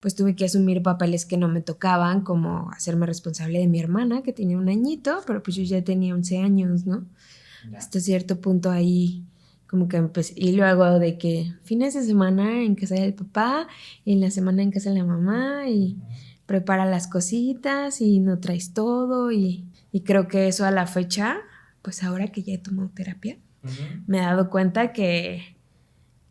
pues tuve que asumir papeles que no me tocaban, como hacerme responsable de mi hermana, que tenía 1 añito, pero pues yo ya tenía 11 años, ¿no? Hasta cierto punto ahí como que empecé, y luego de que fines de semana en casa del papá y en la semana en casa de la mamá y prepara las cositas y no traes todo y creo que eso a la fecha, pues ahora que ya he tomado terapia, me he dado cuenta que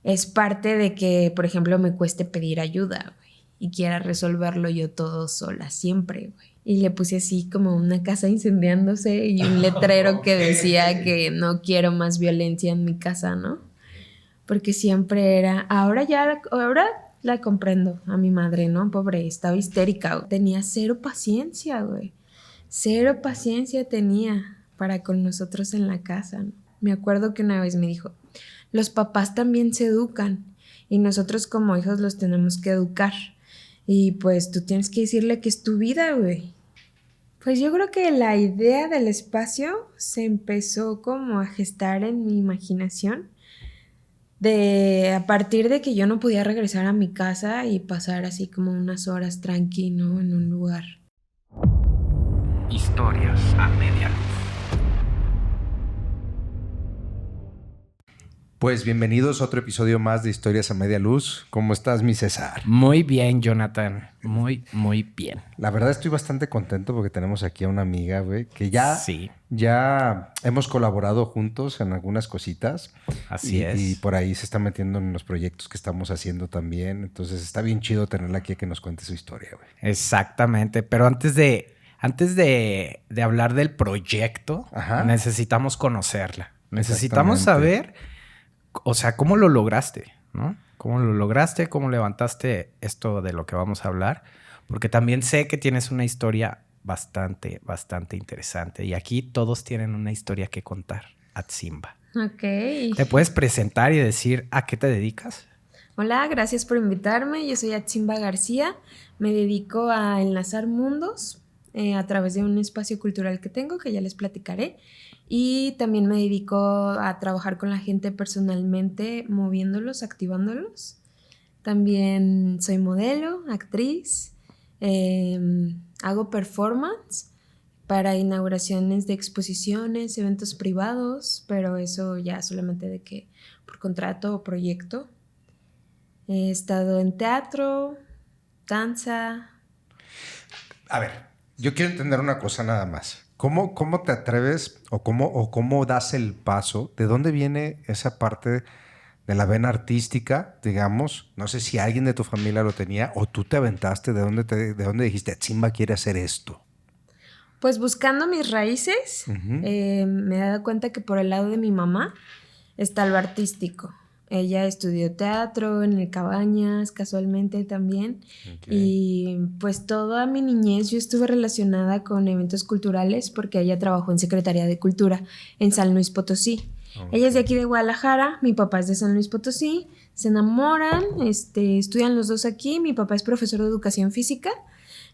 es parte de que, por ejemplo, me cueste pedir ayuda, güey, y quiera resolverlo yo todo sola siempre, güey. Y le puse así como una casa incendiándose y un letrero que decía que no quiero más violencia en mi casa, ¿no? Porque siempre era... Ahora la comprendo a mi madre, ¿no? Pobre, estaba histérica, güey. Tenía cero paciencia, güey. Cero paciencia tenía para con nosotros en la casa, ¿no? Me acuerdo que una vez me dijo, los papás también se educan y nosotros como hijos los tenemos que educar. Y pues tú tienes que decirle que es tu vida, güey. Pues yo creo que la idea del espacio se empezó como a gestar en mi imaginación a partir de que yo no podía regresar a mi casa y pasar así como unas horas tranquilo en un lugar. Historias a media luz. Pues bienvenidos a otro episodio más de Historias a Media Luz. ¿Cómo estás, mi César? Muy bien, Jonathan. Muy bien. La verdad estoy bastante contento porque tenemos aquí a una amiga, güey, que ya hemos colaborado juntos en algunas cositas. Así es. Y por ahí se está metiendo en los proyectos que estamos haciendo también. Entonces está bien chido tenerla aquí a que nos cuente su historia, güey. Exactamente. Pero antes de hablar del proyecto, necesitamos conocerla. Necesitamos saber... O sea, ¿cómo lo lograste? ¿No? ¿Cómo lo lograste? ¿Cómo levantaste esto de lo que vamos a hablar? Porque también sé que tienes una historia bastante interesante. Y aquí todos tienen una historia que contar. Atzimba. Ok. ¿Te puedes presentar y decir a qué te dedicas? Hola, gracias por invitarme. Yo soy Atzimba García. Me dedico a enlazar mundos a través de un espacio cultural que tengo, que ya les platicaré. Y también me dedico a trabajar con la gente personalmente, moviéndolos, activándolos. También soy modelo, actriz, hago performance para inauguraciones de exposiciones, eventos privados, pero eso ya solamente de que por contrato o proyecto. He estado en teatro, danza. A ver, yo quiero entender una cosa nada más. ¿Cómo te atreves o cómo das el paso? ¿De dónde viene esa parte de la vena artística, digamos? No sé si alguien de tu familia lo tenía o tú te aventaste. ¿De dónde dijiste, Atzimba quiere hacer esto? Pues buscando mis raíces, me he dado cuenta que por el lado de mi mamá está lo artístico. Ella estudió teatro en el Cabañas, casualmente también. Okay. Y pues toda mi niñez yo estuve relacionada con eventos culturales porque ella trabajó en Secretaría de Cultura en San Luis Potosí. Okay. Ella es de aquí de Guadalajara, mi papá es de San Luis Potosí. Se enamoran, estudian los dos aquí. Mi papá es profesor de educación física.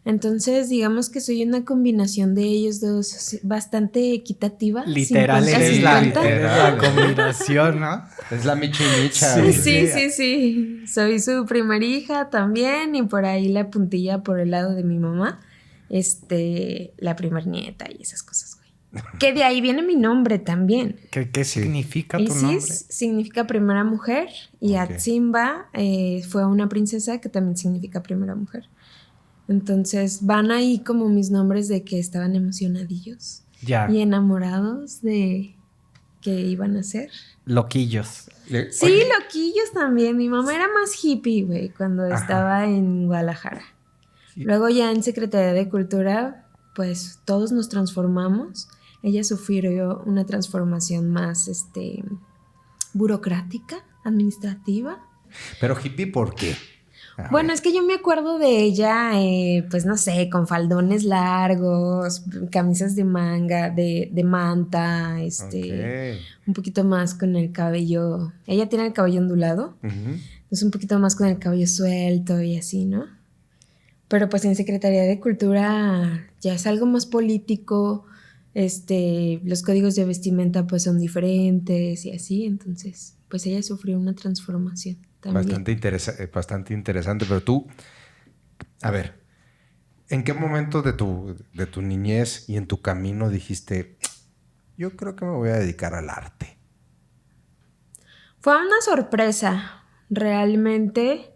Entonces, digamos que soy una combinación de ellos dos bastante equitativa. Literal, eres la combinación, ¿no? Es la Micha y Micha. Sí. Soy su primera hija también y por ahí la puntilla por el lado de mi mamá, la primer nieta y esas cosas, güey. Que de ahí viene mi nombre también. ¿Qué significa tu nombre? Isis significa primera mujer y Atzimba fue una princesa que también significa primera mujer. Entonces van ahí como mis nombres de que estaban emocionadillos y enamorados de que iban a ser. Loquillos. Sí, loquillos también. Mi mamá era más hippie, güey, cuando estaba en Guadalajara. Sí. Luego ya en Secretaría de Cultura, pues todos nos transformamos. Ella sufrió una transformación más burocrática, administrativa. Pero hippie, ¿por qué? Bueno, es que yo me acuerdo de ella, pues no sé, con faldones largos, camisas de manga, de manta, un poquito más con el cabello. Ella tiene el cabello ondulado, entonces un poquito más con el cabello suelto y así, ¿no? Pero pues en Secretaría de Cultura ya es algo más político, los códigos de vestimenta pues son diferentes y así, entonces pues ella sufrió una transformación. Bastante interesante, pero tú A ver, ¿en qué momento de tu niñez y en tu camino dijiste, yo creo que me voy a dedicar al arte? Fue una sorpresa, realmente.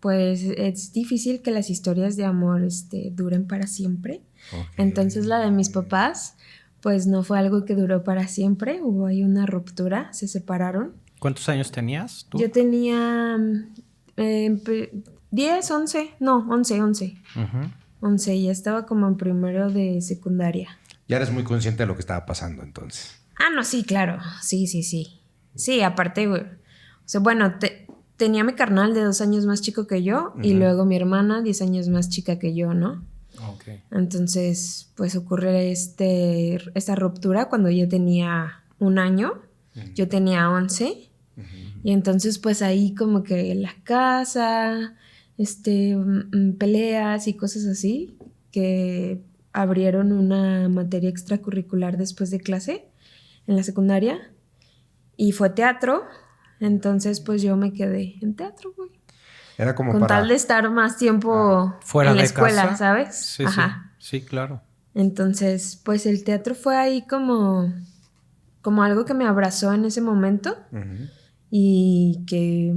Pues es difícil que las historias de amor duren para siempre. Okay. Entonces la de mis papás, pues no fue algo que duró para siempre. Hubo ahí una ruptura, se separaron. ¿Cuántos años tenías tú? Yo tenía 10, 11, no, 11. 11, ya estaba como en primero de secundaria. Ya eres muy consciente de lo que estaba pasando entonces. Ah, no, sí, claro. Sí. Sí, aparte, güey. O sea, bueno, tenía mi carnal de 2 años más chico que yo, y luego mi hermana 10 años más chica que yo, ¿no? Okay. Entonces, pues ocurre esta ruptura cuando yo tenía 1 año, yo tenía 11, y entonces pues ahí como que la casa, peleas y cosas así, que abrieron una materia extracurricular después de clase en la secundaria, y fue teatro. Entonces, pues yo me quedé en teatro, güey. Era como con tal de estar más tiempo fuera en la de escuela, casa, ¿sabes? Sí, Ajá. Sí, claro. Entonces, pues el teatro fue ahí como algo que me abrazó en ese momento, y que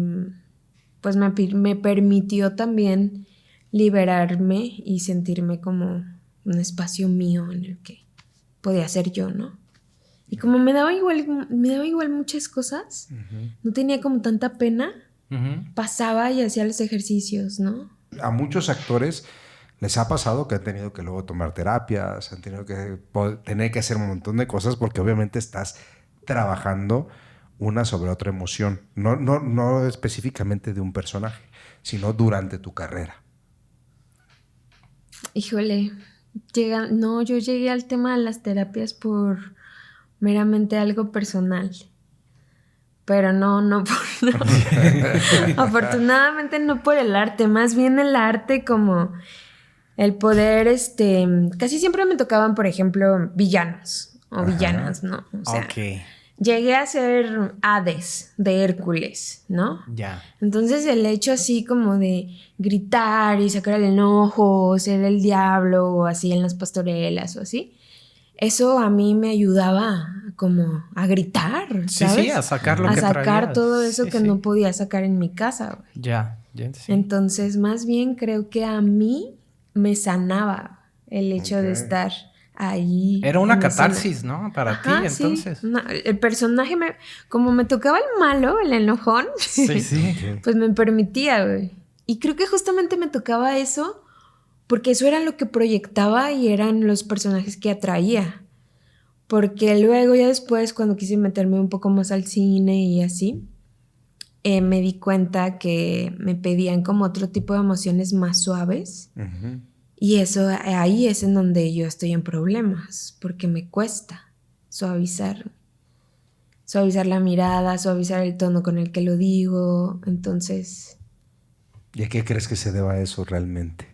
pues me permitió también liberarme y sentirme como un espacio mío en el que podía ser yo, ¿no? Y como me daba igual muchas cosas, no tenía como tanta pena, pasaba y hacía los ejercicios, ¿no? A muchos actores les ha pasado que han tenido que luego tomar terapias, han tenido que tener que hacer un montón de cosas porque obviamente estás trabajando una sobre otra emoción, no específicamente de un personaje, sino durante tu carrera. Híjole, yo llegué al tema de las terapias por meramente algo personal. Pero no. Afortunadamente no por el arte, más bien el arte como el poder, casi siempre me tocaban, por ejemplo, villanos o villanas, ¿no? O sea, llegué a ser Hades de Hércules, ¿no? Ya. Entonces el hecho así como de gritar y sacar el enojo, ser el diablo o así en las pastorelas o así, eso a mí me ayudaba como a gritar, ¿sabes? Sí, a sacar lo que traías. A sacar todo eso que no podía sacar en mi casa, güey. Ya. Sí. Entonces, más bien creo que a mí me sanaba el hecho de estar ahí. Era una catarsis, ¿no? Para ti, entonces. Sí. El personaje, como me tocaba el malo, el enojón, pues me permitía, güey. Y creo que justamente me tocaba eso porque eso era lo que proyectaba y eran los personajes que atraía. Porque luego, ya después, cuando quise meterme un poco más al cine y así, me di cuenta que me pedían como otro tipo de emociones más suaves. Y eso, ahí es en donde yo estoy en problemas, porque me cuesta suavizar la mirada, suavizar el tono con el que lo digo. Entonces, ¿y a qué crees que se deba eso realmente?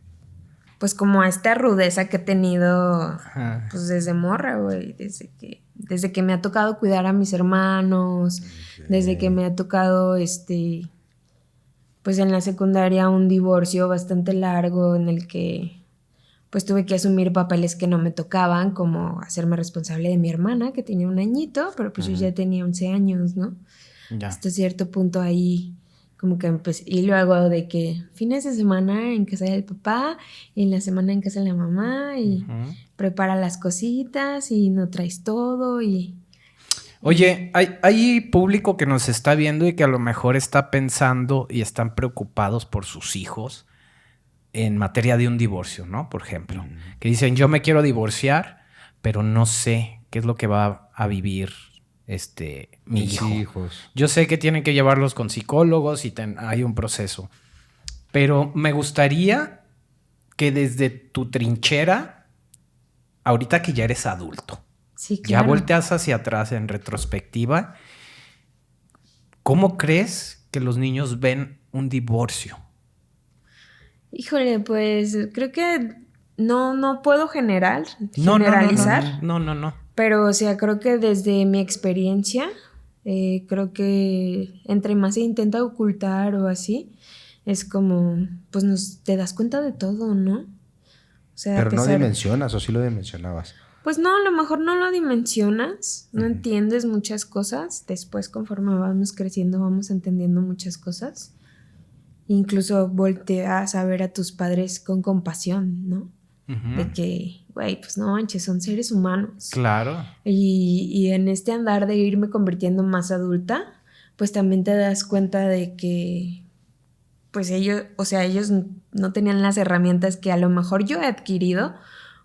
Pues como a esta rudeza que he tenido pues desde morra, güey, desde que me ha tocado cuidar a mis hermanos, desde que me ha tocado pues en la secundaria un divorcio bastante largo en el que pues tuve que asumir papeles que no me tocaban, como hacerme responsable de mi hermana que tenía 1 añito, pero pues yo ya tenía 11 años, ¿no? Ya. Hasta cierto punto ahí como que empecé, y luego de que fines de semana en casa del papá y en la semana en casa de la mamá y prepara las cositas y no traes todo y... Oye, hay público que nos está viendo y que a lo mejor está pensando y están preocupados por sus hijos en materia de un divorcio, ¿no? Por ejemplo, que dicen, yo me quiero divorciar, pero no sé qué es lo que va a vivir mi hijo. Hijos. Yo sé que tienen que llevarlos con psicólogos y hay un proceso, pero me gustaría que desde tu trinchera, ahorita que ya eres adulto, sí, claro, ya volteas hacia atrás en retrospectiva, ¿cómo crees que los niños ven un divorcio? Híjole, pues creo que no puedo generalizar. No. Pero, o sea, creo que desde mi experiencia, creo que entre más se intenta ocultar o así, es como, pues te das cuenta de todo, ¿no? O sea, pero no dimensionas, o sí lo dimensionabas. Pues no, a lo mejor no lo dimensionas, no entiendes muchas cosas. Después, conforme vamos creciendo, vamos entendiendo muchas cosas. Incluso volteas a ver a tus padres con compasión, ¿no? De que, güey, pues no manches, son seres humanos. Claro. Y en este andar de irme convirtiendo más adulta, pues también te das cuenta de que, pues ellos no tenían las herramientas que a lo mejor yo he adquirido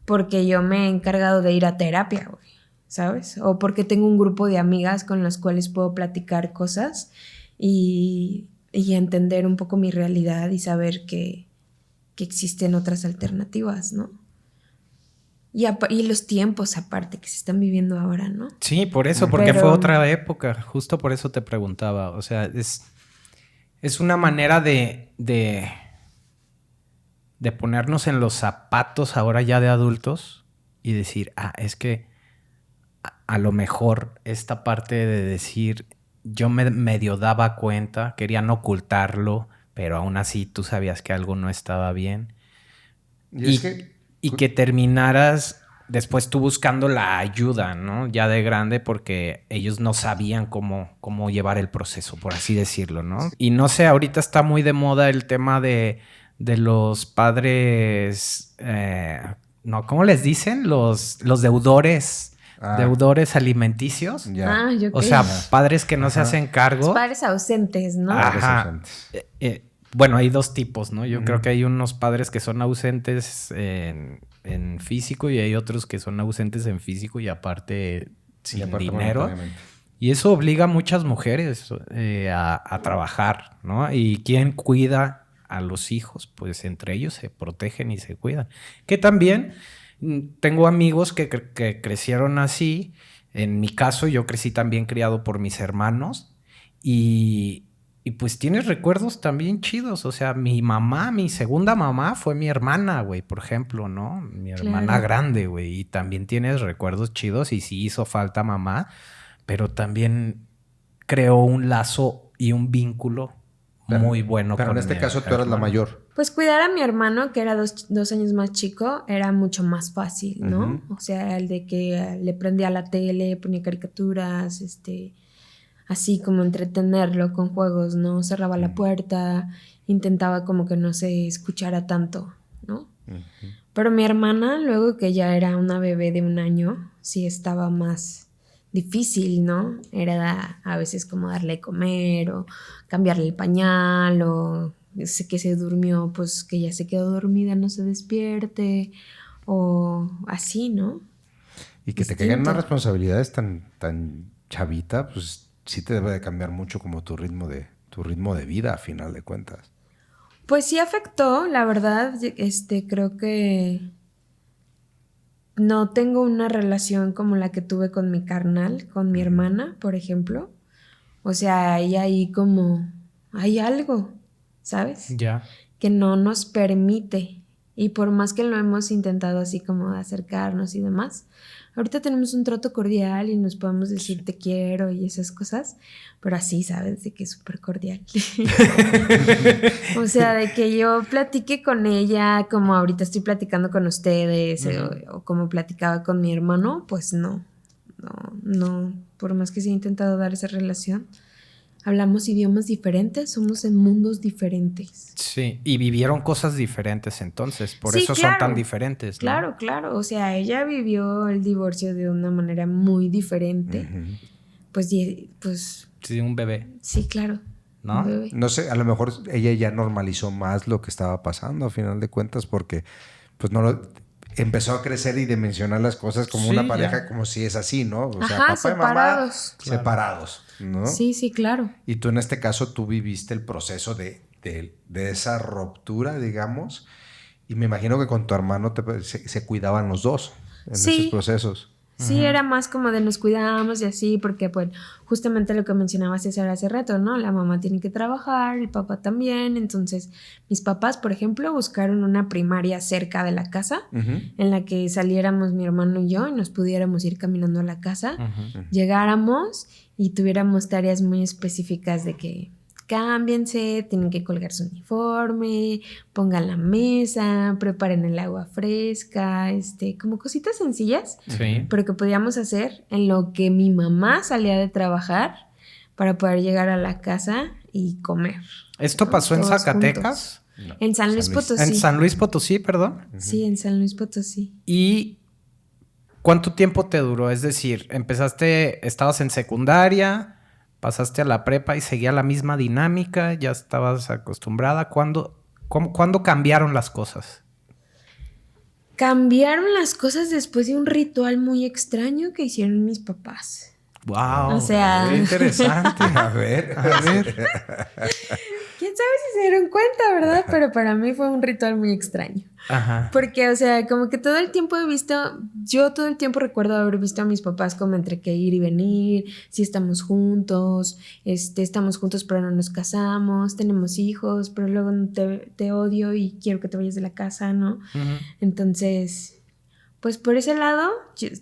porque yo me he encargado de ir a terapia, güey, ¿sabes? O porque tengo un grupo de amigas con las cuales puedo platicar cosas y entender un poco mi realidad y saber que existen otras alternativas, ¿no? Y los tiempos aparte que se están viviendo ahora, ¿no? Sí, por eso, porque fue otra época. Justo por eso te preguntaba. O sea, es una manera de ponernos en los zapatos ahora ya de adultos y decir, es que a lo mejor esta parte de decir, yo me medio daba cuenta, querían ocultarlo, pero aún así tú sabías que algo no estaba bien. Y que terminaras después tú buscando la ayuda, ¿no? Ya de grande, porque ellos no sabían cómo llevar el proceso, por así decirlo, ¿no? Sí. Y no sé, ahorita está muy de moda el tema de los padres, no, ¿cómo les dicen? Los deudores. Deudores alimenticios. Ya. Yo o sea, padres que no se hacen cargo. Los padres ausentes, ¿no? Ajá. Bueno, hay dos tipos, ¿no? Yo creo que hay unos padres que son ausentes en físico y hay otros que son ausentes en físico y aparte sin dinero. Y eso obliga a muchas mujeres a trabajar, ¿no? Y quien cuida a los hijos, pues entre ellos se protegen y se cuidan. Que también tengo amigos que crecieron así. En mi caso, yo crecí también criado por mis hermanos y pues tienes recuerdos también chidos. O sea, mi segunda mamá fue mi hermana, güey, por ejemplo, ¿no? Mi hermana grande, güey. Y también tienes recuerdos chidos y sí hizo falta mamá, pero también creó un lazo y un vínculo muy bueno. Pero en este caso tú eras la mayor. Pues cuidar a mi hermano, que era 2 años más chico, era mucho más fácil, ¿no? O sea, el de que le prendía la tele, ponía caricaturas, así como entretenerlo con juegos, ¿no? Cerraba la puerta, intentaba como que no se escuchara tanto, ¿no? Pero mi hermana, luego que ya era una bebé de 1 año, sí estaba más difícil, ¿no? Era a veces como darle de comer o cambiarle el pañal o que se durmió, pues que ya se quedó dormida, no se despierte o así, ¿no? Y que te caigan unas responsabilidades tan chavita, pues sí te debe de cambiar mucho como tu ritmo de vida a final de cuentas. Pues sí afectó, la verdad, creo que no tengo una relación como la que tuve con mi carnal, con mi hermana, por ejemplo. O sea, hay algo, ¿sabes? Ya. Que no nos permite. Y por más que lo hemos intentado así como de acercarnos y demás, ahorita tenemos un trato cordial y nos podemos decir te quiero y esas cosas, pero así, ¿sabes? De que es súper cordial. O sea, de que yo platique con ella como ahorita estoy platicando con ustedes o como platicaba con mi hermano, pues no. Por más que se ha intentado dar esa relación, hablamos idiomas diferentes, somos en mundos diferentes. Sí, y vivieron cosas diferentes entonces, por eso son tan diferentes, ¿no? Claro, o sea, ella vivió el divorcio de una manera muy diferente. Pues sí, un bebé. Sí, claro. ¿No? Un bebé. No sé, a lo mejor ella ya normalizó más lo que estaba pasando a final de cuentas porque pues empezó a crecer y dimensionar las cosas como una pareja, como si es así, ¿no? O sea, papá separados. Y mamá separados, ¿no? Sí, claro. Y tú en este caso, tú viviste el proceso de esa ruptura, digamos, y me imagino que con tu hermano se cuidaban los dos en esos procesos. Sí, era más como de nos cuidamos y así, porque pues justamente lo que mencionaba César hace rato, ¿no? La mamá tiene que trabajar, el papá también, entonces mis papás, por ejemplo, buscaron una primaria cerca de la casa en la que saliéramos mi hermano y yo y nos pudiéramos ir caminando a la casa, llegáramos y tuviéramos tareas muy específicas de que cámbiense, tienen que colgar su uniforme, pongan la mesa, preparen el agua fresca, como cositas sencillas, pero que podíamos hacer en lo que mi mamá salía de trabajar para poder llegar a la casa y comer. ¿Esto pasó en Zacatecas? No. En San Luis Potosí. En San Luis Potosí, perdón. Sí, en San Luis Potosí. ¿Y cuánto tiempo te duró? Es decir, estabas en secundaria, pasaste a la prepa y seguía la misma dinámica, ya estabas acostumbrada. ¿Cuándo cambiaron las cosas? Cambiaron las cosas después de un ritual muy extraño que hicieron mis papás. Wow, o sea, qué interesante. A ver. ¿Quién sabe si se dieron cuenta, verdad? Pero para mí fue un ritual muy extraño. Ajá. Porque, o sea, como que todo el tiempo yo todo el tiempo recuerdo haber visto a mis papás como entre que ir y venir, si estamos juntos, pero no nos casamos, tenemos hijos, pero luego te odio y quiero que te vayas de la casa, ¿no? Uh-huh. Entonces, pues por ese lado,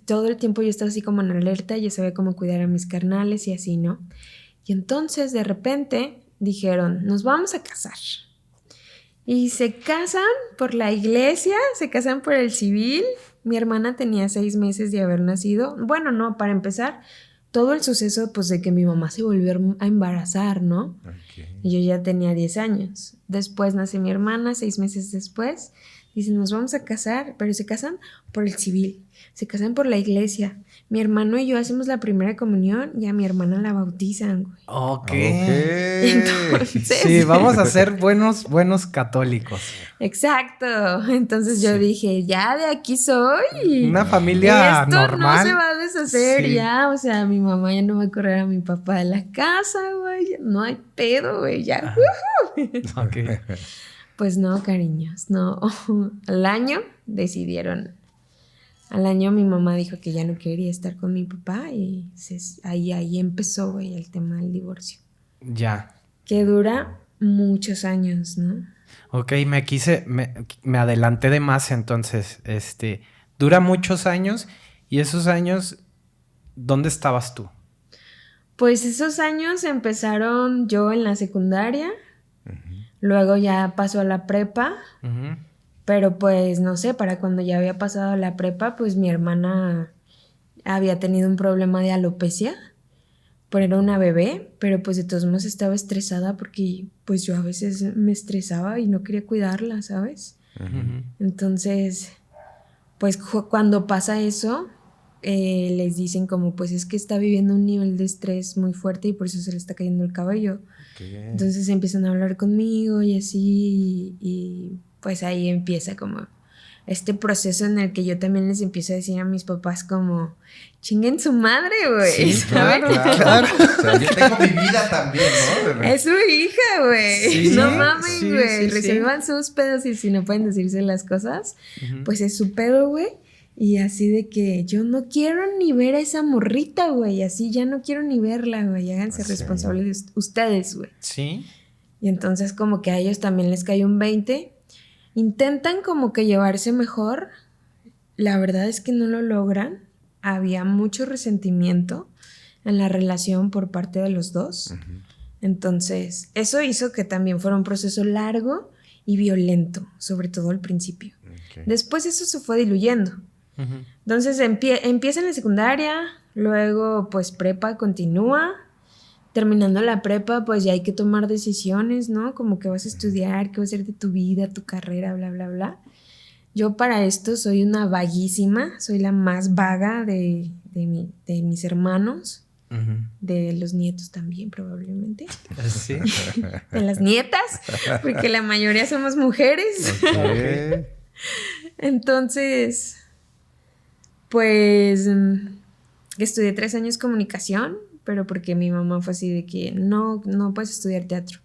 todo el tiempo yo estaba así como en alerta, ya sabía cómo cuidar a mis carnales y así, ¿no? Y entonces, de repente, dijeron, nos vamos a casar. Y se casan por la iglesia, se casan por el civil. Mi hermana tenía 6 meses de haber nacido. Bueno, no, para empezar, todo el suceso pues de que mi mamá se volvió a embarazar, ¿no? Okay. Y yo ya tenía 10 años. Después nace mi hermana, 6 meses después. Dicen, nos vamos a casar, pero se casan por el civil, se casan por la iglesia. Mi hermano y yo hacemos la primera comunión y a mi hermana la bautizan, güey. Ok. Entonces, sí, vamos a ser buenos católicos. Exacto. Entonces yo dije, ya de aquí soy. Una familia Esto normal. No se va a deshacer ya. O sea, mi mamá ya no va a correr a mi papá de la casa, güey. No hay pedo, güey. Ya. Ok. Pues no, cariños, no. Al año mi mamá dijo que ya no quería estar con mi papá y ahí empezó, güey, el tema del divorcio. Ya. Que dura muchos años, ¿no? Ok, me adelanté de más entonces. Dura muchos años y esos años, ¿dónde estabas tú? Pues esos años empezaron yo en la secundaria. Luego ya pasó a la prepa, uh-huh. Pero pues no sé, para cuando ya había pasado a la prepa, pues mi hermana había tenido un problema de alopecia, pero era una bebé, pero pues de todos modos estaba estresada porque pues yo a veces me estresaba y no quería cuidarla, ¿sabes? Uh-huh. Entonces, pues cuando pasa eso, les dicen como pues es que está viviendo un nivel de estrés muy fuerte y por eso se le está cayendo el cabello. Okay. Entonces empiezan a hablar conmigo y así y pues ahí empieza como este proceso en el que yo también les empiezo a decir a mis papás como chinguen su madre, güey. Sí, claro. O sea, yo tengo mi vida también, ¿no? Es su hija, güey. Sí, no mames, güey. Resuelvan sus pedos y si no pueden decirse las cosas, uh-huh. Pues es su pedo, güey. Y así de que yo no quiero ni ver a esa morrita, güey. Así ya no quiero ni verla, güey. Háganse responsables de ustedes, güey. Sí. Y entonces como que a ellos también les cae un 20. Intentan como que llevarse mejor. La verdad es que no lo logran. Había mucho resentimiento en la relación por parte de los dos. Uh-huh. Entonces eso hizo que también fuera un proceso largo y violento, sobre todo al principio. Okay. Después eso se fue diluyendo. Uh-huh. Entonces empieza en la secundaria, luego pues prepa continúa, terminando la prepa pues ya hay que tomar decisiones, ¿no? Como que vas a estudiar, qué va a ser de tu vida, tu carrera, bla, bla, bla. Yo para esto soy una vaguísima, soy la más vaga de mis hermanos, uh-huh. De los nietos también probablemente. ¿Sí? De las nietas, porque la mayoría somos mujeres. Okay. Entonces, pues estudié 3 años comunicación, pero porque mi mamá fue así de que no puedes estudiar teatro.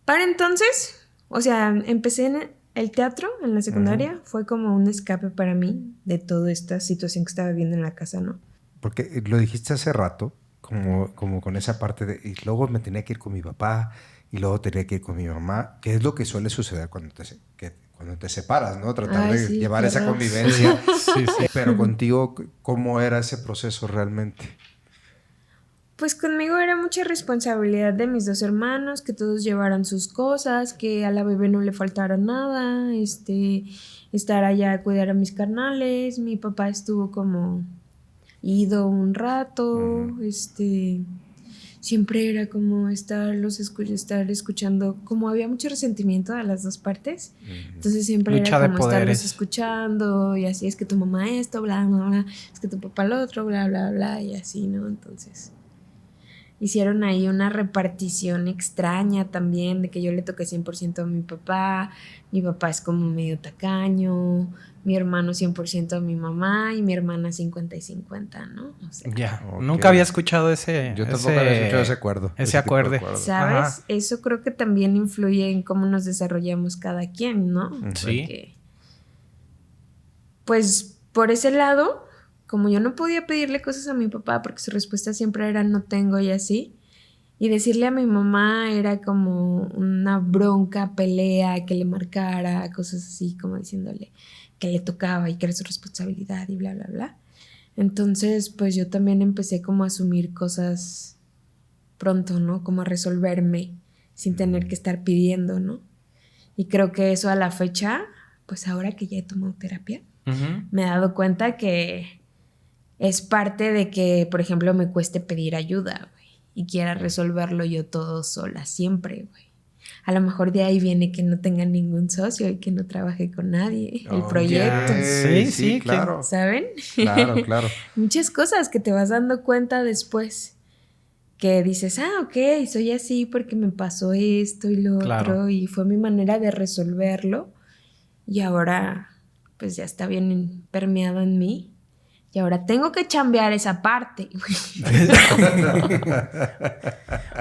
Para entonces, o sea, empecé en el teatro en la secundaria, uh-huh. Fue como un escape para mí de toda esta situación que estaba viviendo en la casa, ¿no? Porque lo dijiste hace rato, como con esa parte de... Y luego me tenía que ir con mi papá y luego tenía que ir con mi mamá, que es lo que suele suceder cuando te separas, ¿no? Tratar de llevar esa convivencia. Sí. Pero contigo, ¿cómo era ese proceso realmente? Pues conmigo era mucha responsabilidad de mis 2 hermanos, que todos llevaran sus cosas, que a la bebé no le faltara nada, estar allá a cuidar a mis carnales. Mi papá estuvo como ido un rato, siempre era como estar escuchando, como había mucho resentimiento de las 2 partes, entonces siempre Lucha era de como estarlos poderes. escuchando y así, es que tu mamá esto, bla, bla, bla, es que tu papá lo otro, bla, bla, bla, y así, ¿no? Entonces hicieron ahí una repartición extraña también, de que yo le toqué 100% a mi papá es como medio tacaño, mi hermano 100% a mi mamá y mi hermana 50 y 50, ¿no? O sea, Ya, Ok. nunca había escuchado ese... Yo tampoco había escuchado ese acuerdo. Ese tipo de acuerdo. acuerdo. ¿sabes? Ajá. Eso creo que también influye en cómo nos desarrollamos cada quien, ¿no? Sí. Porque, pues, por ese lado, como yo no podía pedirle cosas a mi papá porque su respuesta siempre era no tengo y así, y decirle a mi mamá era como una bronca, pelea, que le marcara, cosas así, como diciéndole que le tocaba y que era su responsabilidad y bla, bla, bla. Entonces, pues yo también empecé como a asumir cosas pronto, ¿no? Como a resolverme sin tener que estar pidiendo, ¿no? Y creo que eso a la fecha, pues ahora que ya he tomado terapia, me he dado cuenta que es parte de que, por ejemplo, me cueste pedir ayuda, güey, y quiera resolverlo yo todo sola, siempre, güey. A lo mejor de ahí viene que no tenga ningún socio y que no trabaje con nadie, el proyecto. Sí, claro. ¿Saben? Claro, claro. Muchas cosas que te vas dando cuenta después. Que dices, ok, soy así porque me pasó esto y lo Claro. otro. Y fue mi manera de resolverlo. Y ahora, pues ya está bien permeado en mí. Y ahora tengo que chambear esa parte.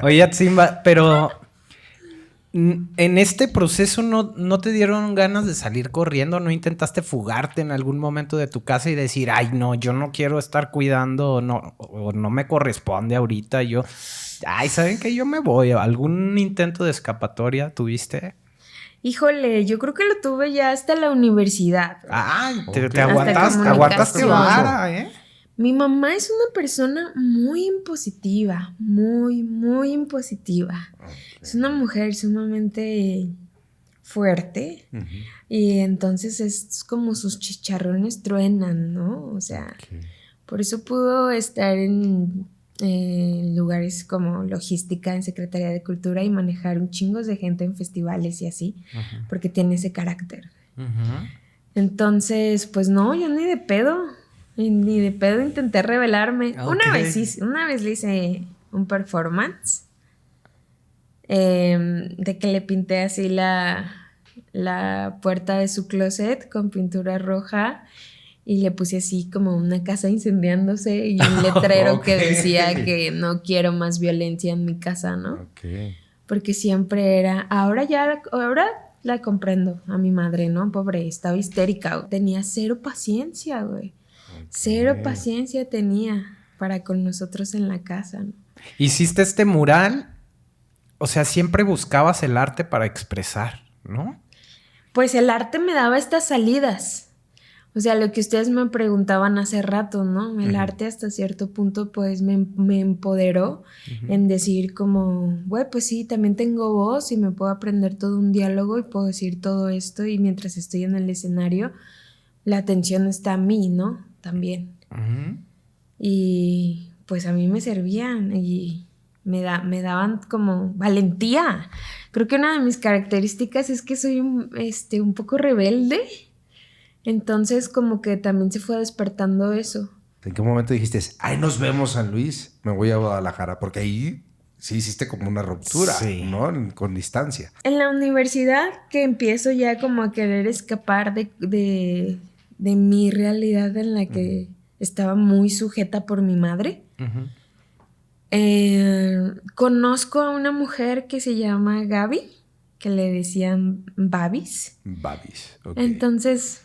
Oye, Atsimba, pero en este proceso no te dieron ganas de salir corriendo, ¿no intentaste fugarte en algún momento de tu casa y decir, ay, no, yo no quiero estar cuidando, o no me corresponde ahorita, ay, ¿saben qué? Yo me voy. ¿Algún intento de escapatoria tuviste? Híjole, yo creo que lo tuve ya hasta la universidad. Ay, Ok. te aguantaste comunicación. vara, ¿eh? Mi mamá es una persona muy impositiva, muy, muy impositiva. Es una mujer sumamente fuerte y entonces es como sus chicharrones truenan, ¿no? O sea, por eso pudo estar en lugares como logística, en Secretaría de Cultura y manejar un chingo de gente en festivales y así, porque tiene ese carácter. Entonces, pues no, yo ni de pedo intenté rebelarme. Okay. Una vez le hice un performance de que le pinté así la puerta de su closet con pintura roja y le puse así como una casa incendiándose y un letrero que decía que no quiero más violencia en mi casa, ¿no? Porque siempre era, ahora la comprendo a mi madre, ¿no? Pobre, estaba histérica, tenía cero paciencia, güey. Cero paciencia tenía para con nosotros en la casa, ¿no? Hiciste este mural, o sea, siempre buscabas el arte para expresar, ¿no? Pues el arte me daba estas salidas. O sea, lo que ustedes me preguntaban hace rato, ¿no? El arte hasta cierto punto pues me empoderó en decir como, güey, pues sí, también tengo voz y me puedo aprender todo un diálogo y puedo decir todo esto y mientras estoy en el escenario la atención está a mí, ¿no? También. Y pues a mí me servían y me daban como valentía. Creo que una de mis características es que soy un poco rebelde. Entonces como que también se fue despertando eso. ¿En qué momento dijiste, ay, nos vemos, San Luis, me voy a Guadalajara? Porque ahí sí hiciste como una ruptura, ¿no? Con distancia. En la universidad que empiezo ya como a querer escapar de mi realidad en la que estaba muy sujeta por mi madre. Conozco a una mujer que se llama Gaby, que le decían Babis. Babis, ok. Entonces,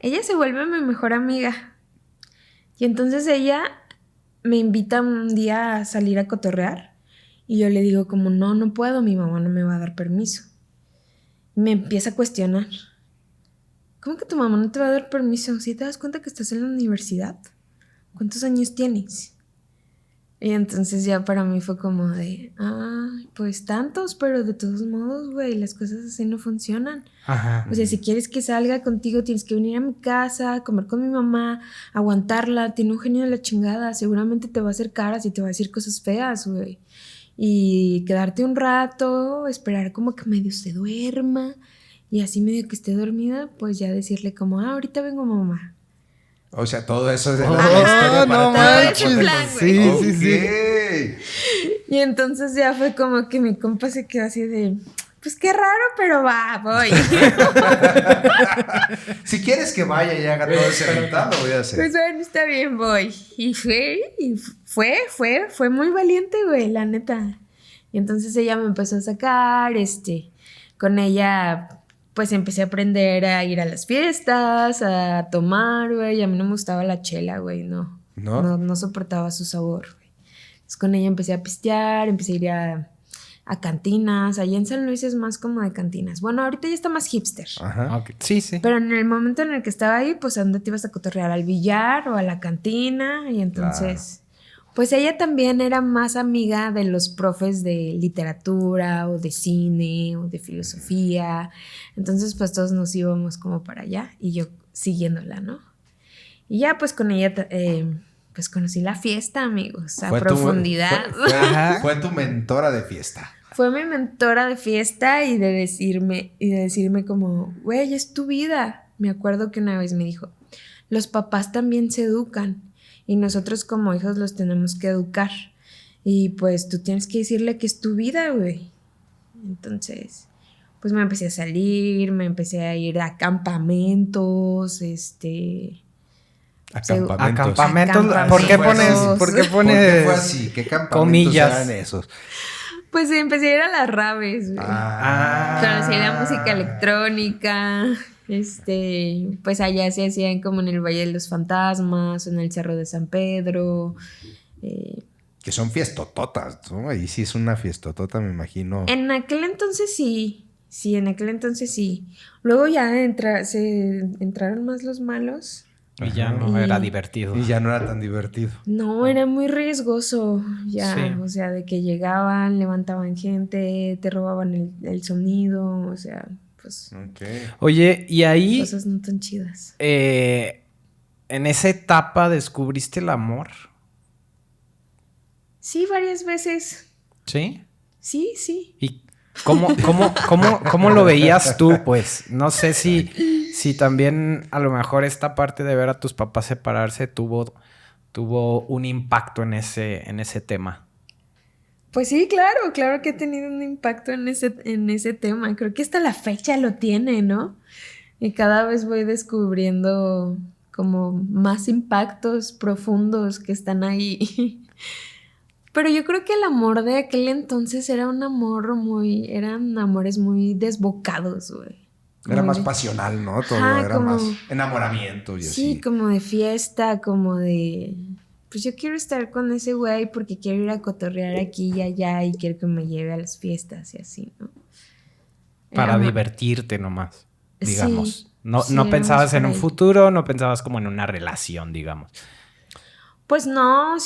ella se vuelve mi mejor amiga. Y entonces ella me invita un día a salir a cotorrear. Y yo le digo como, no puedo, mi mamá no me va a dar permiso. Y me empieza a cuestionar. ¿Cómo que tu mamá no te va a dar permiso? ¿Sí te das cuenta que estás en la universidad? ¿Cuántos años tienes? Y entonces ya para mí fue como de, pues tantos, pero de todos modos, güey, las cosas así no funcionan. Ajá. O sea, si quieres que salga contigo, tienes que venir a mi casa, comer con mi mamá, aguantarla, tiene un genio de la chingada, seguramente te va a hacer caras y te va a decir cosas feas, güey. Y quedarte un rato, esperar como que medio se duerma, y así medio que esté dormida, pues ya decirle como, ahorita vengo mamá. O sea, todo eso es de Oh, la historia no para manches. Todo ese plan, Sí, güey. sí. Y entonces ya fue como que mi compa se quedó así de, pues qué raro, pero va, voy. Si quieres que vaya y haga todo ese ritual, lo voy a hacer. Pues bueno, está bien, voy. Y fue muy valiente, güey, la neta. Y entonces ella me empezó a sacar, con ella, pues empecé a aprender a ir a las fiestas, a tomar, güey. A mí no me gustaba la chela, güey, no. No soportaba su sabor, güey. Entonces con ella empecé a pistear, empecé a ir a cantinas. Allá en San Luis es más como de cantinas. Bueno, ahorita ya está más hipster. Ajá. Okay. Sí. Pero en el momento en el que estaba ahí, pues a dónde te ibas a cotorrear, al billar o a la cantina. Y entonces, pues ella también era más amiga de los profes de literatura o de cine o de filosofía. Entonces, pues todos nos íbamos como para allá y yo siguiéndola, ¿no? Y ya pues con ella, pues conocí la fiesta, amigos, a profundidad. Fue tu mentora de fiesta. Fue mi mentora de fiesta y de decirme como, güey, es tu vida. Me acuerdo que una vez me dijo, los papás también se educan y nosotros como hijos los tenemos que educar. Y pues tú tienes que decirle que es tu vida, güey. Entonces, pues me empecé a salir, me empecé a ir a campamentos, Acampamentos. ¿Por qué pones? ¿Por qué fue así? ¿Qué campamentos comillas eran esos? Pues empecé a ir a las raves, güey. Conocí la música electrónica. Pues allá se hacían como en el Valle de los Fantasmas, o en el Cerro de San Pedro. Que son fiestototas, ¿no? Ahí sí es una fiestotota, me imagino. En aquel entonces sí. Sí, en aquel entonces sí. Luego ya se entraron más los malos. Y ya no era divertido. Y ya no era tan divertido. No, era muy riesgoso. Ya, Sí. o sea, de que llegaban, levantaban gente, te robaban el sonido, o sea, pues. Okay. Oye, y ahí. Cosas no tan chidas. En esa etapa descubriste el amor. Sí, varias veces. ¿Sí? Sí. ¿Y cómo lo veías tú? Pues no sé si también a lo mejor esta parte de ver a tus papás separarse tuvo un impacto en ese tema. Pues sí, claro que ha tenido un impacto en ese tema. Creo que hasta la fecha lo tiene, ¿no? Y cada vez voy descubriendo como más impactos profundos que están ahí. Pero yo creo que el amor de aquel entonces eran amores muy desbocados, güey. Era más pasional, ¿no? Todo era más enamoramiento y así. Sí, como de fiesta, como de... Pues yo quiero estar con ese güey porque quiero ir a cotorrear aquí y allá y quiero que me lleve a las fiestas y así, ¿no? Para divertirte nomás, digamos. Sí, No pensabas en un futuro, no pensabas como en una relación, digamos. Pues no,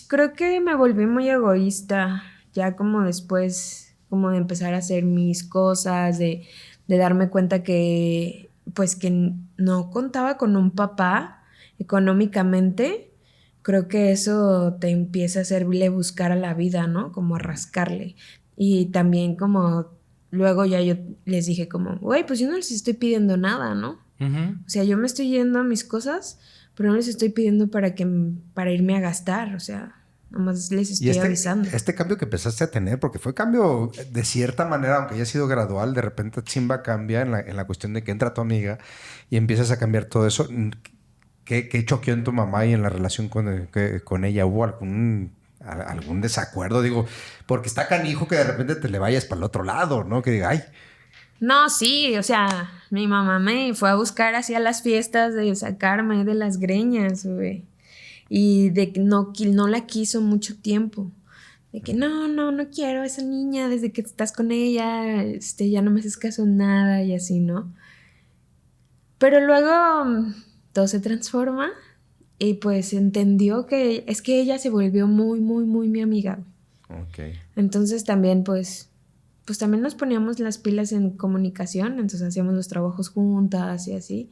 creo que me volví muy egoísta, ya como después, como de empezar a hacer mis cosas, de darme cuenta que, pues que no contaba con un papá económicamente. Creo que eso te empieza a hacerle buscar a la vida, ¿no? Como a rascarle. Y también como, luego ya yo les dije como, güey, pues yo no les estoy pidiendo nada, ¿no? Uh-huh. O sea, yo me estoy yendo a mis cosas, pero no les estoy pidiendo para irme a gastar, o sea, nomás les estoy avisando. Este cambio que empezaste a tener, porque fue cambio de cierta manera, aunque haya sido gradual, de repente Chimba cambia en la cuestión de que entra tu amiga y empiezas a cambiar todo eso. ¿Qué choqueó en tu mamá y en la relación con ella? ¿Hubo algún desacuerdo? Digo, porque está canijo que de repente te le vayas para el otro lado, ¿no? Que diga, ay. No, sí, o sea, mi mamá me fue a buscar hacia las fiestas de sacarme de las greñas, güey. Y de que no la quiso mucho tiempo. De que no quiero a esa niña desde que estás con ella, ya no me haces caso en nada y así, ¿no? Pero luego todo se transforma Y pues entendió que es que ella se volvió muy, muy, muy mi amiga, güey. Ok. Entonces también pues también nos poníamos las pilas en comunicación, entonces hacíamos los trabajos juntas y así.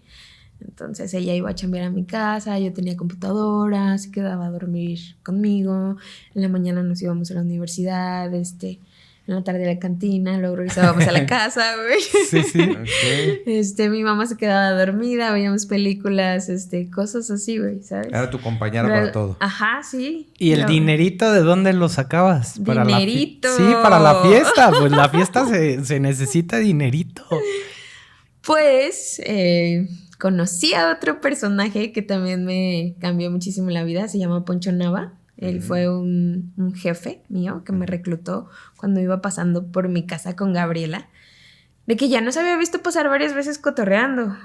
Entonces ella iba a chambear a mi casa, yo tenía computadora, se quedaba a dormir conmigo, en la mañana nos íbamos a la universidad, en la tarde a la cantina, luego regresábamos a la casa, güey. Sí, sí. Okay. Mi mamá se quedaba dormida, veíamos películas, cosas así, güey, ¿sabes? Era tu compañera para todo. Ajá, sí. ¿Y el dinerito de dónde lo sacabas? Dinerito. Sí, para la fiesta. Pues la fiesta se necesita dinerito. Pues conocí a otro personaje que también me cambió muchísimo la vida, se llama Poncho Nava. Él fue un jefe mío que me reclutó cuando iba pasando por mi casa con Gabriela, de que ya nos había visto pasar varias veces cotorreando.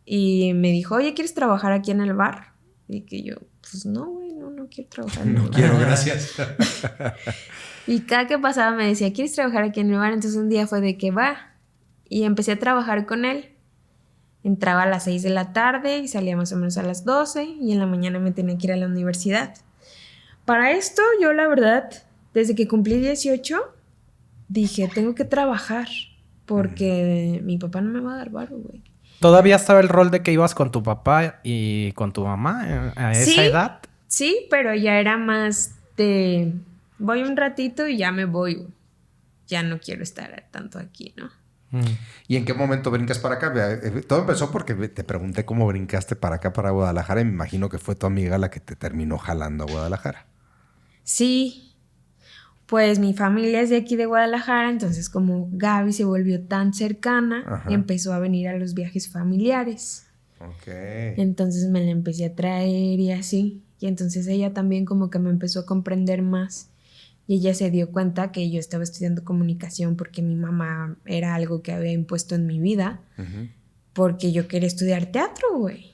Y me dijo, oye, ¿quieres trabajar aquí en el bar? Y que yo, pues no, güey, no quiero trabajar en el bar. No quiero, gracias. Y cada que pasaba me decía, ¿quieres trabajar aquí en el bar? Entonces un día fue de que va. Y empecé a trabajar con él. Entraba a las 6 de la tarde y salía más o menos a las 12 y en la mañana me tenía que ir a la universidad. Para esto, yo la verdad, desde que cumplí 18, dije, tengo que trabajar porque mi papá no me va a dar varo, güey. ¿Todavía estaba el rol de que ibas con tu papá y con tu mamá a esa edad? Sí, pero ya era más de, voy un ratito y ya me voy, güey. Ya no quiero estar tanto aquí, ¿no? ¿Y en qué momento brincas para acá? Todo empezó porque te pregunté cómo brincaste para acá, para Guadalajara, y me imagino que fue tu amiga la que te terminó jalando a Guadalajara. Sí, pues mi familia es de aquí de Guadalajara, entonces como Gaby se volvió tan cercana, empezó a venir a los viajes familiares. Ok. Entonces me la empecé a traer y así. Y entonces ella también como que me empezó a comprender más. Y ella se dio cuenta que yo estaba estudiando comunicación porque mi mamá era algo que había impuesto en mi vida. Porque yo quería estudiar teatro, güey.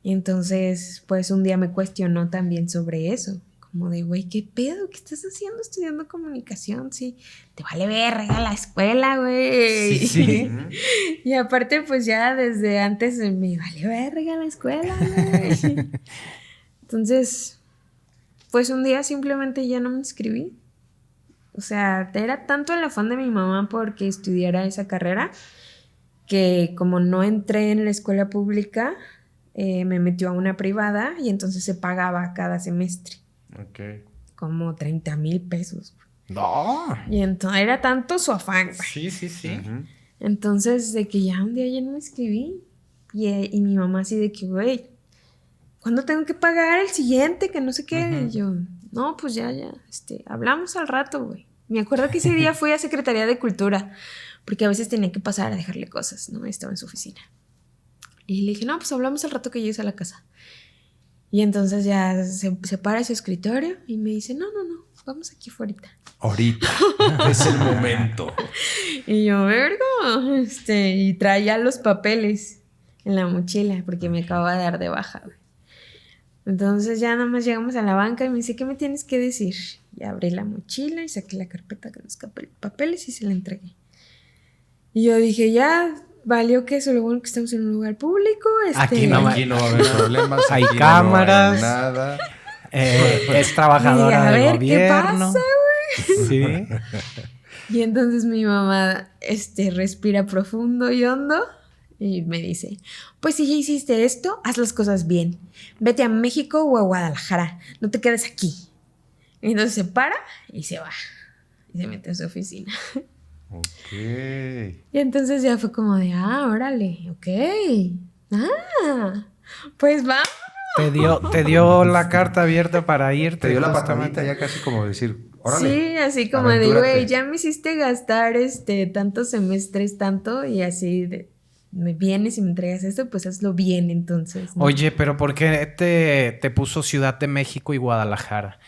Y entonces, pues un día me cuestionó también sobre eso. Como de, güey, ¿qué pedo? ¿Qué estás haciendo estudiando comunicación? Sí, te vale verga la escuela, güey. Sí. Y aparte, pues ya desde antes me vale verga la escuela, güey. Entonces, pues un día simplemente ya no me inscribí. O sea, era tanto el afán de mi mamá porque estudiara esa carrera que como no entré en la escuela pública, me metió a una privada y entonces se pagaba cada semestre. Ok. Como 30,000 pesos. No. Y entonces era tanto su afán, güey. Sí. Entonces, de que ya un día ya no me escribí. Y mi mamá así de que, güey, ¿cuándo tengo que pagar el siguiente? Que no sé qué. Y yo, no, pues ya, hablamos al rato, güey. Me acuerdo que ese día fui a Secretaría de Cultura, porque a veces tenía que pasar a dejarle cosas, ¿no? Estaba en su oficina. Y le dije, no, pues hablamos al rato que llegues a la casa. Y entonces ya se para su escritorio y me dice, no, vamos aquí ahorita. Ahorita, es el momento. Y yo, verga, y traía los papeles en la mochila porque me acababa de dar de baja, güey. Entonces ya nada más llegamos a la banca y me dice, ¿qué me tienes que decir? Y abrí la mochila y saqué la carpeta con los papeles y se la entregué. Y yo dije, ya valió que eso, lo bueno que estamos en un lugar público. Aquí no va a haber problemas. Hay cámaras. No hay nada. Es trabajadora del gobierno. ¿Qué pasa, güey? Sí. Y entonces mi mamá respira profundo y hondo y me dice, pues si ya hiciste esto, haz las cosas bien. Vete a México o a Guadalajara, no te quedes aquí. Y entonces se para y se va. Y se mete a su oficina. Ok. Y entonces ya fue como de, órale, ok. Pues vamos. Te dio la carta abierta para irte. Te dio la patadita ya casi como decir, órale. Sí, así como de, güey, ya me hiciste gastar tantos semestres, tanto, y así me vienes y me entregas esto, pues hazlo bien entonces, ¿no? Oye, pero ¿por qué te puso Ciudad de México y Guadalajara?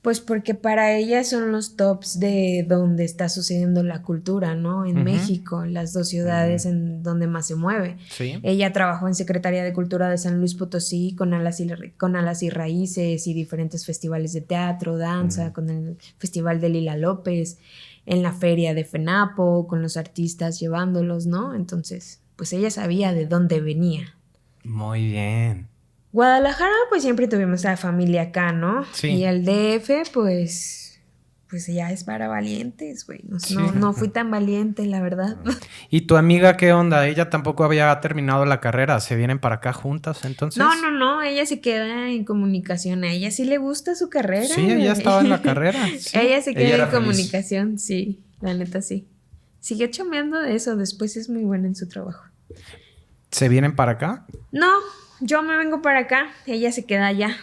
Pues porque para ella son los tops de donde está sucediendo la cultura, ¿no? En México, las dos ciudades en donde más se mueve. Sí. Ella trabajó en Secretaría de Cultura de San Luis Potosí con Alas y Raíces y diferentes festivales de teatro, danza, con el Festival de Lila López, en la feria de FENAPO, con los artistas llevándolos, ¿no? Entonces, pues ella sabía de dónde venía. Muy bien. Guadalajara, pues siempre tuvimos a la familia acá, ¿no? Sí. Y el DF, pues ya es para valientes, güey. No fui tan valiente, la verdad. ¿Y tu amiga qué onda? Ella tampoco había terminado la carrera. ¿Se vienen para acá juntas entonces? No. Ella se queda en comunicación. A ella sí le gusta su carrera. Sí, ella estaba en la carrera. Sí. Ella se queda en feliz. comunicación, sí. La neta, sí. Sigue chambeando de eso. Después es muy buena en su trabajo. ¿Se vienen para acá? No, yo me vengo para acá. Ella se queda allá.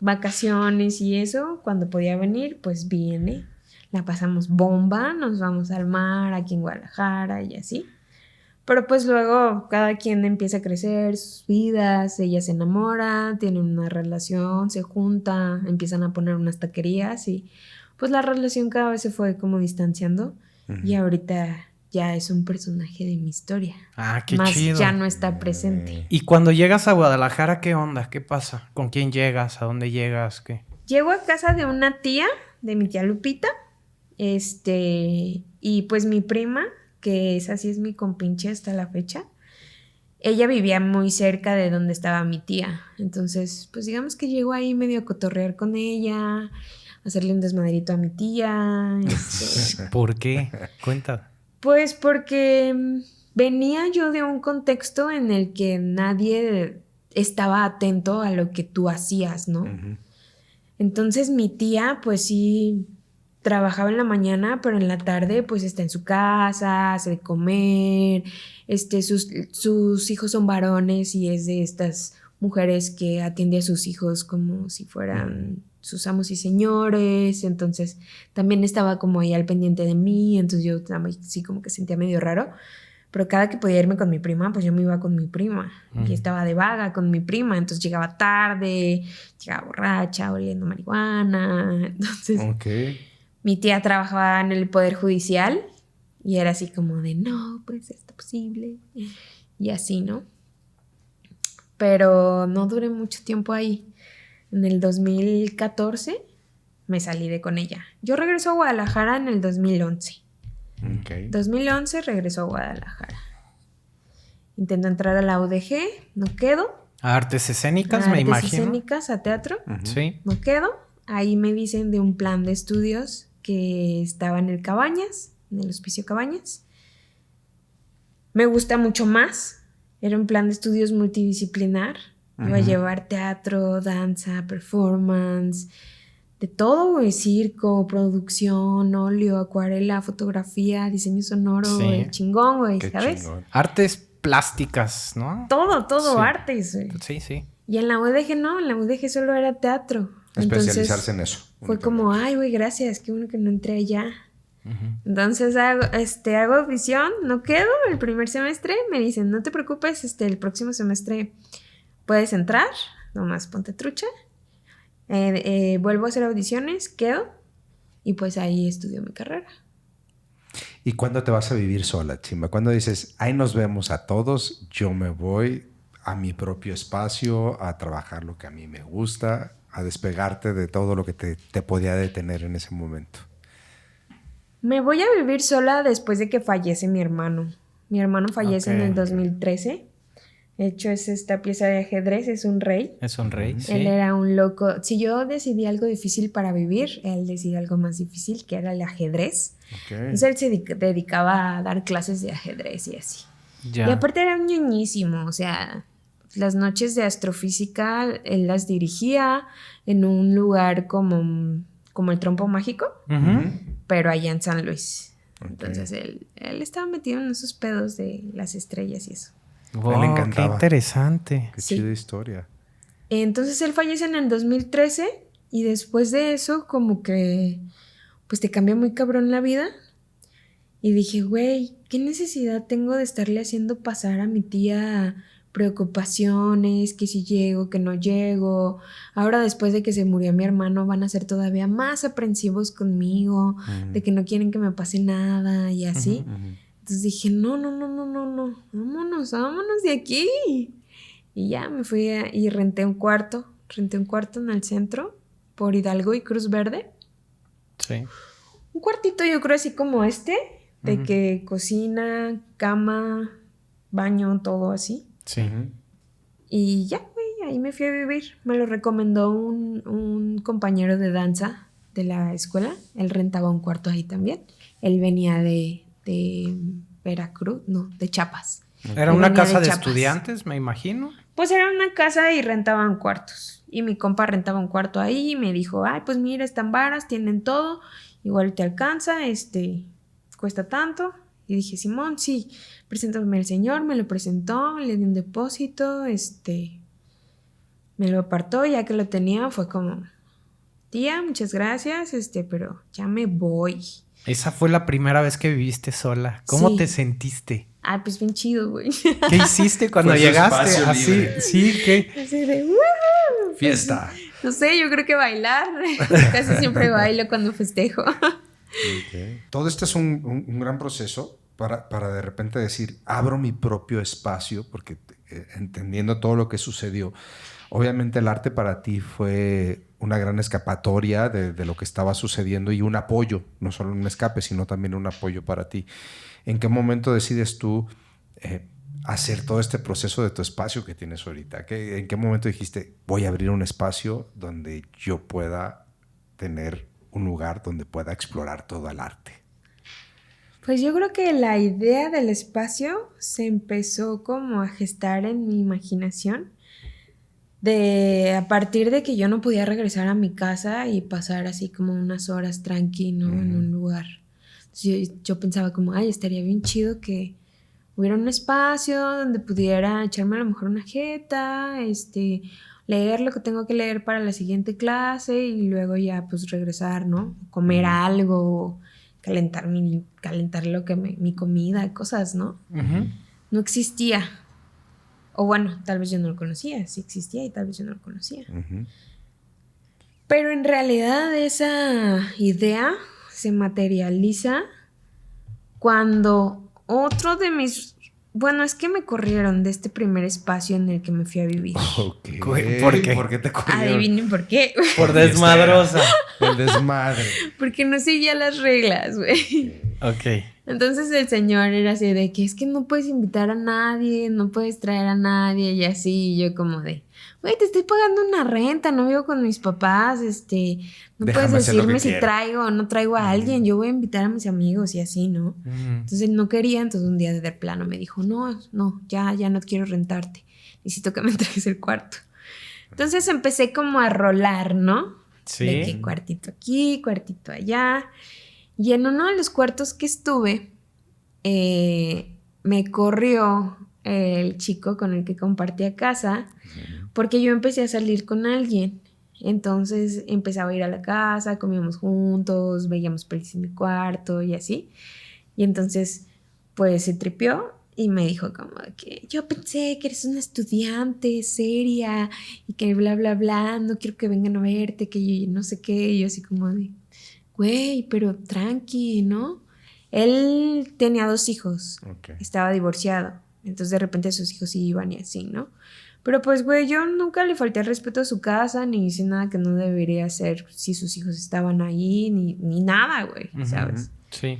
Vacaciones y eso. Cuando podía venir, pues viene. La pasamos bomba. Nos vamos al mar aquí en Guadalajara y así. Pero pues luego cada quien empieza a crecer sus vidas, ella se enamora, tienen una relación, se junta, empiezan a poner unas taquerías y pues la relación cada vez se fue como distanciando y ahorita ya es un personaje de mi historia. Ah, qué más chido. ya no está presente. Y cuando llegas a Guadalajara, ¿qué onda? ¿Qué pasa? ¿Con quién llegas? ¿A dónde llegas? ¿Qué? Llego a casa de una tía, de mi tía Lupita, y pues mi prima, que esa sí es mi compinche hasta la fecha, ella vivía muy cerca de donde estaba mi tía. Entonces, pues digamos que llego ahí medio a cotorrear con ella, a hacerle un desmadrito a mi tía. ¿Por qué? Cuenta. Pues porque venía yo de un contexto en el que nadie estaba atento a lo que tú hacías, ¿no? Uh-huh. Entonces mi tía, pues sí, trabajaba en la mañana, pero en la tarde pues está en su casa, hace de comer, sus hijos son varones y es de estas mujeres que atiende a sus hijos como si fueran sus amos y señores, entonces también estaba como ahí al pendiente de mí, entonces yo sí como que sentía medio raro, pero cada que podía irme con mi prima, pues yo me iba con mi prima y estaba de vaga con mi prima, entonces llegaba tarde, llegaba borracha, oliendo marihuana, entonces... Okay. Mi tía trabajaba en el Poder Judicial y era así como de, no, pues está posible. Y así, ¿no? Pero no duré mucho tiempo ahí. En el 2014 me salí de con ella. Yo regreso a Guadalajara en el 2011. Okay. 2011 regreso a Guadalajara. Intento entrar a la UDG, no quedo. A artes escénicas, A me artes imagino. escénicas, a teatro. Sí. No quedo. Ahí me dicen de un plan de estudios que estaba en el Cabañas, en el Hospicio Cabañas. Me gusta mucho más. Era un plan de estudios multidisciplinar. Iba a llevar teatro, danza, performance, de todo, güey. Circo, producción, óleo, acuarela, fotografía, diseño sonoro, Sí. güey. Chingón, güey, Qué ¿sabes? chingón. Artes plásticas, ¿no? Todo, Sí. artes, güey. Sí, sí. Y en la UDG no, en la UDG solo era teatro. Especializarse en eso. Fue como, ay, güey, gracias, qué bueno que no entré allá. Ujú. Entonces hago audición, no quedo el primer semestre, me dicen, no te preocupes, el próximo semestre puedes entrar, nomás ponte trucha. Vuelvo a hacer audiciones, quedo, y pues ahí estudio mi carrera. ¿Y cuándo te vas a vivir sola, Chimba? ¿Cuándo dices, ahí nos vemos a todos, yo me voy a mi propio espacio, a trabajar lo que a mí me gusta, a despegarte de todo lo que te podía detener en ese momento? Me voy a vivir sola después de que fallece mi hermano. Mi hermano fallece en el 2013. De hecho, es esta pieza de ajedrez, es un rey. Es un rey, sí. Él era un loco. Si yo decidí algo difícil para vivir, él decidió algo más difícil, que era el ajedrez. Okay. Entonces él se dedicaba a dar clases de ajedrez y así. Ya. Y aparte era un ñoñísimo, o sea, las noches de astrofísica él las dirigía en un lugar como el Trompo Mágico, Ujú. pero allá en San Luis. Okay. Entonces él estaba metido en esos pedos de las estrellas y eso. Wow, A él le qué encantaba. interesante. Qué Sí. chida historia. Entonces él fallece en el 2013 y después de eso como que pues te cambia muy cabrón la vida. Y dije, güey, ¿qué necesidad tengo de estarle haciendo pasar a mi tía preocupaciones, que si llego, que no llego? Ahora después de que se murió mi hermano van a ser todavía más aprensivos conmigo, de que no quieren que me pase nada y así. Entonces dije, no, vámonos de aquí. Y ya me fui y renté un cuarto en el centro, por Hidalgo y Cruz Verde. Sí. Un cuartito yo creo así como de que cocina, cama, baño, todo así. Sí. Y ya, güey, ahí me fui a vivir. Me lo recomendó un compañero de danza de la escuela. Él rentaba un cuarto ahí también. Él venía de Veracruz, no, de Chiapas. ¿Era una casa de estudiantes, me imagino? Pues era una casa y rentaban cuartos. Y mi compa rentaba un cuarto ahí y me dijo, ay, pues mira, están varas, tienen todo, igual te alcanza, cuesta tanto. Y dije, Simón, sí, preséntame al señor, me lo presentó, le di un depósito, me lo apartó, ya que lo tenía fue como, tía, muchas gracias, pero ya me voy. Esa fue la primera vez que viviste sola. ¿Cómo te sentiste? Ah, pues bien chido, güey. ¿Qué hiciste cuando llegaste? Así, sí, ¿qué? Así de ¡woo! Fiesta. No sé, yo creo que bailar. Casi siempre bailo cuando festejo. Okay. Todo esto es un gran proceso para de repente decir, abro mi propio espacio, porque entendiendo todo lo que sucedió, obviamente el arte para ti fue una gran escapatoria de lo que estaba sucediendo y un apoyo, no solo un escape, sino también un apoyo para ti. ¿En qué momento decides tú hacer todo este proceso de tu espacio que tienes ahorita? ¿En qué momento dijiste, voy a abrir un espacio donde yo pueda tener un lugar donde pueda explorar todo el arte? Pues yo creo que la idea del espacio se empezó como a gestar en mi imaginación a partir de que yo no podía regresar a mi casa y pasar así como unas horas tranquilo en un lugar. Entonces yo pensaba como, ay, estaría bien chido que hubiera un espacio donde pudiera echarme a lo mejor una jeta, leer lo que tengo que leer para la siguiente clase y luego ya pues regresar, ¿no? Comer algo, calentar mi comida, cosas, ¿no? No existía. O bueno, tal vez yo no lo conocía, sí existía y tal vez yo no lo conocía. Pero en realidad esa idea se materializa cuando otro de mis... Bueno, es que me corrieron de este primer espacio en el que me fui a vivir. Okay. ¿Por qué? ¿Por qué te corrieron? Adivinen por qué. Por desmadrosa. El desmadre. Porque no seguía las reglas, güey. Ok. Entonces el señor era así de que es que no puedes invitar a nadie, no puedes traer a nadie y así. Y yo como de, güey, te estoy pagando una renta, no vivo con mis papás, no puedes decirme si traigo o no traigo a alguien, yo voy a invitar a mis amigos y así, ¿no? Entonces no quería, entonces un día de plano me dijo, no, ya no quiero rentarte, necesito que me traigas el cuarto. Entonces empecé como a rolar, ¿no? Sí. De que cuartito aquí, cuartito allá. Y en uno de los cuartos que estuve, me corrió el chico con el que compartía casa, porque yo empecé a salir con alguien. Entonces empezaba a ir a la casa, comíamos juntos, veíamos pelis en mi cuarto y así. Y entonces, pues se tripió y me dijo como que yo pensé que eres una estudiante seria y que bla, bla, bla, no quiero que vengan a verte, que yo no sé qué. Y yo así como de... Güey, pero tranqui, ¿no? Él tenía 2 hijos, estaba divorciado, entonces de repente sus hijos iban y así, ¿no? Pero pues, güey, yo nunca le falté el respeto a su casa, ni hice nada que no debería hacer si sus hijos estaban ahí, ni nada, güey, ¿sabes? Sí.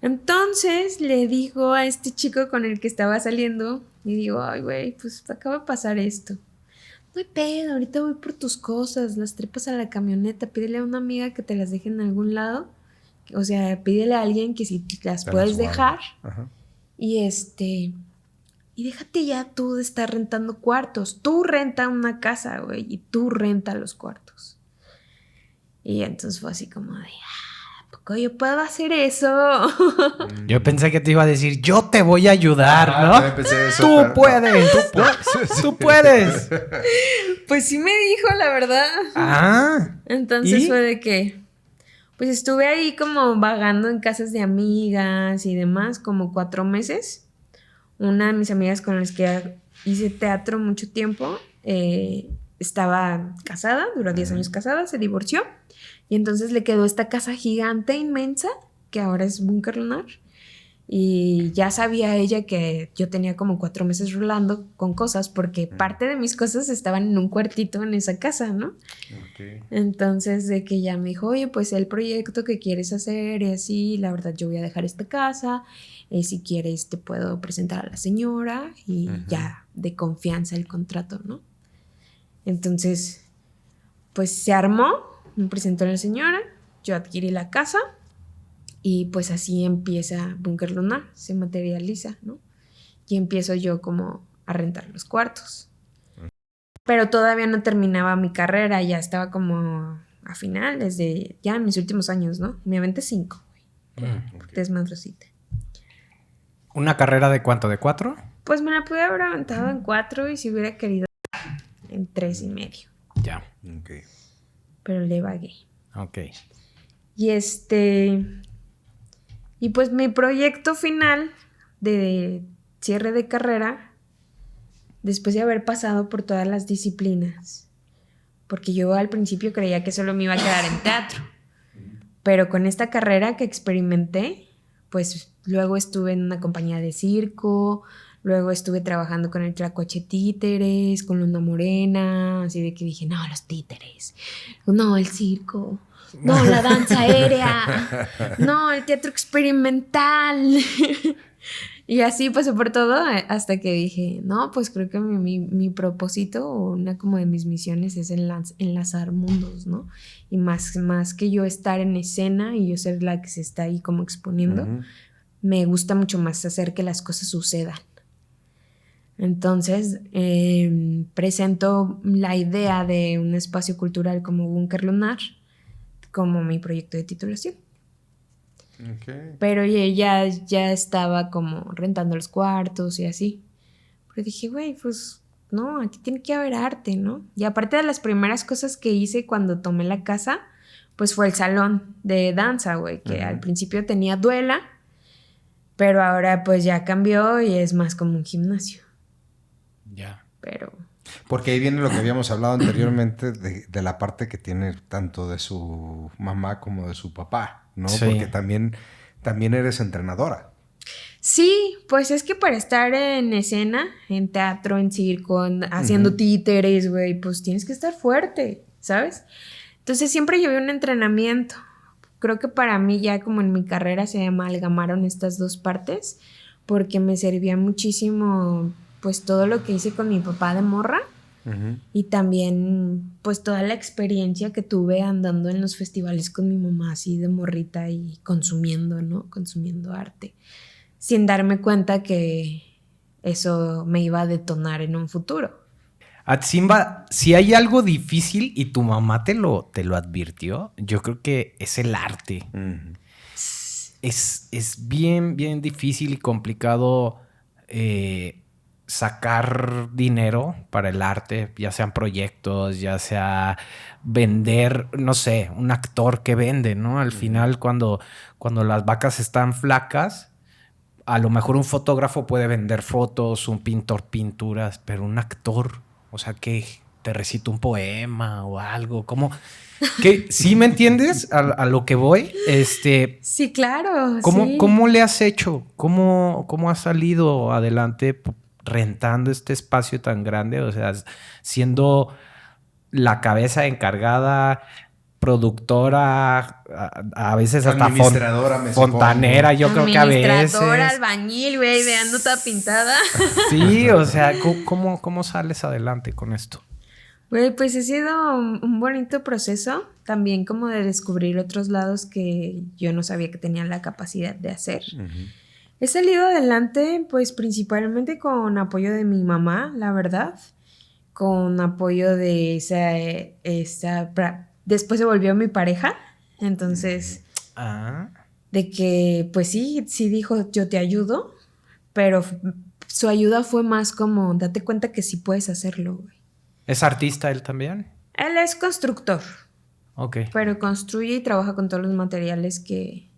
Entonces le digo a este chico con el que estaba saliendo, y digo, ay, güey, pues acaba de pasar esto. No hay pedo, ahorita voy por tus cosas, las trepas a la camioneta, pídele a una amiga que te las deje en algún lado, o sea, pídele a alguien que si las puedes dejar. Ajá. Y y déjate ya tú de estar rentando cuartos, tú renta una casa, güey, y tú renta los cuartos. Y entonces fue así como de, ¿a poco yo puedo hacer eso? Yo pensé que te iba a decir, yo te voy a ayudar, ¿no? Tú puedes, tú puedes. Pues sí me dijo, la verdad. Entonces fue de que, pues estuve ahí como vagando en casas de amigas y demás, como 4 meses. Una de mis amigas con las que hice teatro mucho tiempo, estaba casada, duró 10 años casada, se divorció. Y entonces le quedó esta casa gigante, inmensa, que ahora es Búnker Lunar. Y ya sabía ella que yo tenía como 4 meses rolando con cosas, porque parte de mis cosas estaban en un cuartito en esa casa, ¿no? Okay. Entonces de que ya me dijo, oye, pues el proyecto que quieres hacer y así, la verdad yo voy a dejar esta casa, si quieres te puedo presentar a la señora y ya de confianza el contrato, ¿no? Entonces, pues se armó, me presentó la señora, yo adquirí la casa y pues así empieza Búnker Lunar, se materializa, ¿no? Y empiezo yo como a rentar los cuartos. Pero todavía no terminaba mi carrera, ya estaba como a finales de, ya en mis últimos años, ¿no? Me aventé 5, güey. Desmadrosita. ¿Una carrera de cuánto? ¿De 4? Pues me la pude haber aventado en 4 y si hubiera querido en 3.5. Ya. Ok. Pero le vagué. Ok. Y y pues mi proyecto final de cierre de carrera, después de haber pasado por todas las disciplinas, porque yo al principio creía que solo me iba a quedar en teatro, pero con esta carrera que experimenté, pues luego estuve en una compañía de circo, luego estuve trabajando con el Tlacuache Títeres, con Luna Morena, así de que dije, no, los títeres, no, el circo, no, la danza aérea, no, el teatro experimental. Y así pasé por todo hasta que dije, no, pues creo que mi propósito o una como de mis misiones es enlazar mundos, ¿no? Y más que yo estar en escena y yo ser la que se está ahí como exponiendo, me gusta mucho más hacer que las cosas sucedan. Entonces, presento la idea de un espacio cultural como Búnker Lunar como mi proyecto de titulación. Okay. Pero ya estaba como rentando los cuartos y así. Pero dije, güey, pues no, aquí tiene que haber arte, ¿no? Y aparte de las primeras cosas que hice cuando tomé la casa, pues fue el salón de danza, güey, que al principio tenía duela, pero ahora pues ya cambió y es más como un gimnasio. Ya. Pero... Porque ahí viene lo que habíamos hablado anteriormente de la parte que tiene tanto de su mamá como de su papá, ¿no? Sí. Porque también eres entrenadora. Sí, pues es que para estar en escena, en teatro, en circo, haciendo títeres, güey, pues tienes que estar fuerte, ¿sabes? Entonces siempre llevé un entrenamiento. Creo que para mí ya como en mi carrera se amalgamaron estas dos partes porque me servía muchísimo pues todo lo que hice con mi papá de morra y también pues toda la experiencia que tuve andando en los festivales con mi mamá así de morrita y consumiendo, ¿no? Consumiendo arte. Sin darme cuenta que eso me iba a detonar en un futuro. Atzimba, si hay algo difícil y tu mamá te lo advirtió, yo creo que es el arte. Es bien, bien difícil y complicado sacar dinero para el arte, ya sean proyectos, ya sea vender, no sé, un actor que vende, ¿no? Al final, cuando las vacas están flacas, a lo mejor un fotógrafo puede vender fotos, un pintor pinturas, pero un actor, o sea, que te recita un poema o algo, como que ¿sí me entiendes a lo que voy? Sí, claro. ¿Cómo le has hecho? ¿Cómo has salido adelante rentando este espacio tan grande? O sea, siendo la cabeza encargada, productora, a veces hasta fontanera, yo creo que a veces. Administradora, albañil, güey, veando toda pintada. Sí, o sea, ¿cómo sales adelante con esto? Güey, pues ha sido un bonito proceso, también como de descubrir otros lados que yo no sabía que tenía la capacidad de hacer. He salido adelante, pues principalmente con apoyo de mi mamá, la verdad, con apoyo de esa después se volvió mi pareja, entonces, de que, pues sí dijo, yo te ayudo, pero su ayuda fue más como, date cuenta que sí puedes hacerlo, güey. ¿Es artista él también? Él es constructor. Ok. Pero construye y trabaja con todos los materiales que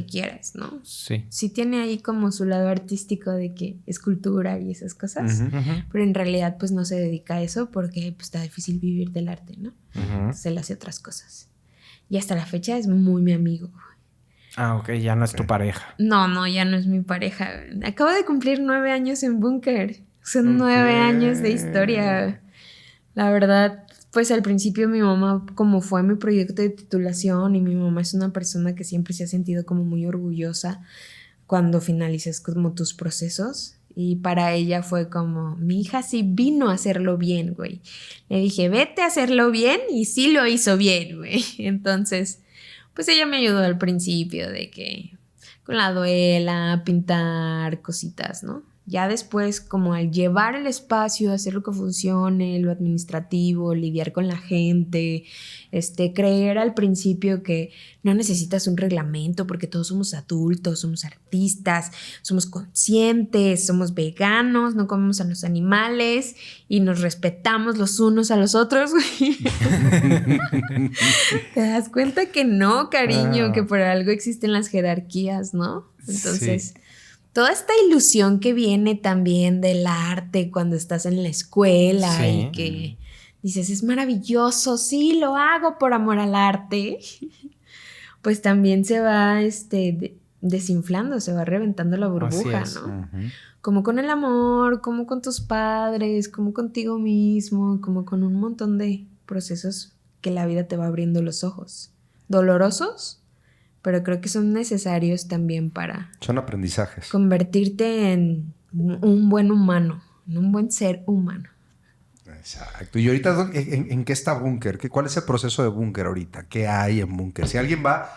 quieras, ¿no? Sí. Sí tiene ahí como su lado artístico de que escultura y esas cosas, pero en realidad pues no se dedica a eso porque pues está difícil vivir del arte, ¿no? Entonces él hace otras cosas. Y hasta la fecha es muy mi amigo. Ah, ok, ya no es tu pareja. No, ya no es mi pareja. Acabo de cumplir 9 años en Búnker. Son 9 años de historia. La verdad, pues al principio mi mamá, como fue mi proyecto de titulación, y mi mamá es una persona que siempre se ha sentido como muy orgullosa cuando finalizas como tus procesos Y para ella fue como, mi hija sí vino a hacerlo bien, güey. Le dije, vete a hacerlo bien, y sí lo hizo bien, güey. Entonces, pues ella me ayudó al principio de que con la duela, pintar cositas, ¿no? Ya después, como al llevar el espacio, hacer lo que funcione, lo administrativo, lidiar con la gente, creer al principio que no necesitas un reglamento porque todos somos adultos, somos artistas, somos conscientes, somos veganos, no comemos a los animales y nos respetamos los unos a los otros. Te das cuenta que no, cariño, que por algo existen las jerarquías, ¿no? Entonces... Sí. Toda esta ilusión que viene también del arte cuando estás en la escuela, sí, y que dices, es maravilloso, sí, lo hago por amor al arte, pues también se va desinflando, se va reventando la burbuja, ¿no? Uh-huh. Como con el amor, como con tus padres, como contigo mismo, como con un montón de procesos que la vida te va abriendo los ojos. Dolorosos, pero creo que son necesarios también para... Son aprendizajes. Convertirte en un buen humano, en un buen ser humano. Exacto. ¿Y ahorita en qué está Búnker? ¿Cuál es el proceso de Búnker ahorita? ¿Qué hay en Búnker? Si alguien va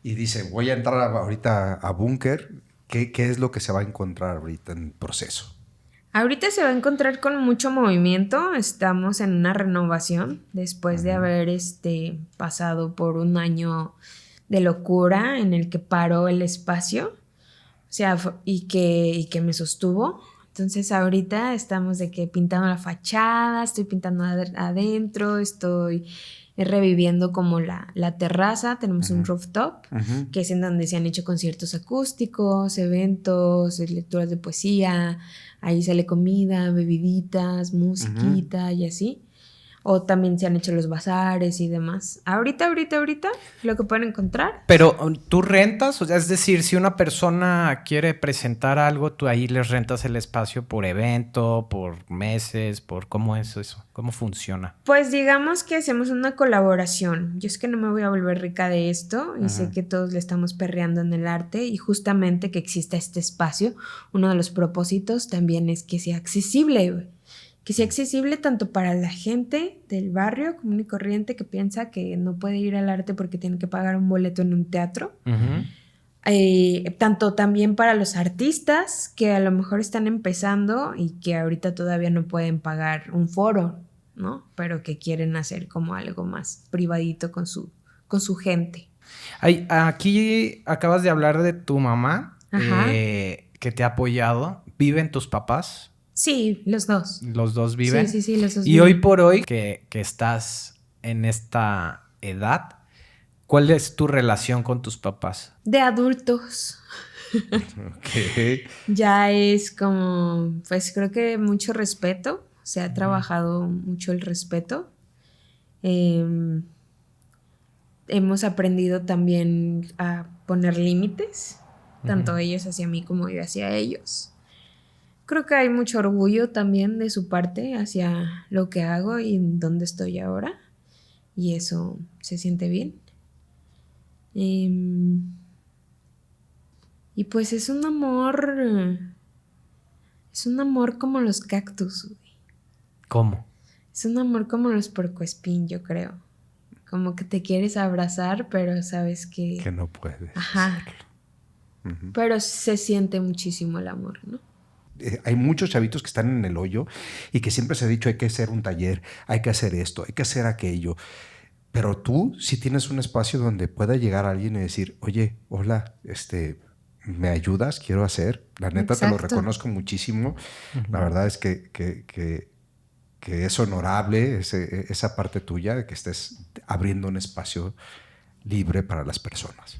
y dice, voy a entrar ahorita a Búnker, ¿qué es lo que se va a encontrar ahorita en el proceso? Ahorita se va a encontrar con mucho movimiento. Estamos en una renovación después de haber pasado por un año de locura en el que paró el espacio, o sea, y que me sostuvo. Entonces ahorita estamos de que pintando la fachada, estoy pintando adentro, estoy reviviendo como la terraza. Tenemos un rooftop, que es en donde se han hecho conciertos acústicos, eventos, lecturas de poesía, ahí sale comida, bebiditas, musiquita y así. O también se han hecho los bazares y demás. Ahorita, lo que pueden encontrar. Pero tú rentas, o sea, es decir, si una persona quiere presentar algo, tú ahí les rentas el espacio por evento, por meses, por ¿cómo es eso? ¿Cómo funciona? Pues digamos que hacemos una colaboración. Yo es que no me voy a volver rica de esto y sé que todos le estamos perreando en el arte y justamente que exista este espacio, uno de los propósitos también es que sea accesible, güey. Que sea accesible tanto para la gente del barrio común y corriente que piensa que no puede ir al arte porque tiene que pagar un boleto en un teatro. Tanto también para los artistas que a lo mejor están empezando y que ahorita todavía no pueden pagar un foro, ¿no? Pero que quieren hacer como algo más privadito con su gente. Aquí acabas de hablar de tu mamá, que te ha apoyado. ¿Viven tus papás? Sí, los dos. ¿Los dos viven? Sí, los dos y viven. Hoy por hoy, que estás en esta edad, ¿cuál es tu relación con tus papás? De adultos. Okay. Ya es como, pues creo que mucho respeto. Se ha trabajado mucho el respeto. Hemos aprendido también a poner límites, tanto ellos hacia mí como yo hacia ellos. Creo que hay mucho orgullo también de su parte hacia lo que hago y dónde estoy ahora. Y eso se siente bien. Y pues es un amor como los cactus, güey. ¿Cómo? Es un amor como los puercoespín, yo creo. Como que te quieres abrazar, pero sabes que... Que no puedes. Ajá. Pero se siente muchísimo el amor, ¿no? Hay muchos chavitos que están en el hoyo y que siempre se ha dicho hay que hacer un taller, hay que hacer esto, hay que hacer aquello. Pero tú sí tienes un espacio donde pueda llegar alguien y decir, oye, hola, ¿me ayudas? Quiero hacer. La neta, exacto, te lo reconozco muchísimo. La verdad es que es honorable esa parte tuya de que estés abriendo un espacio libre para las personas,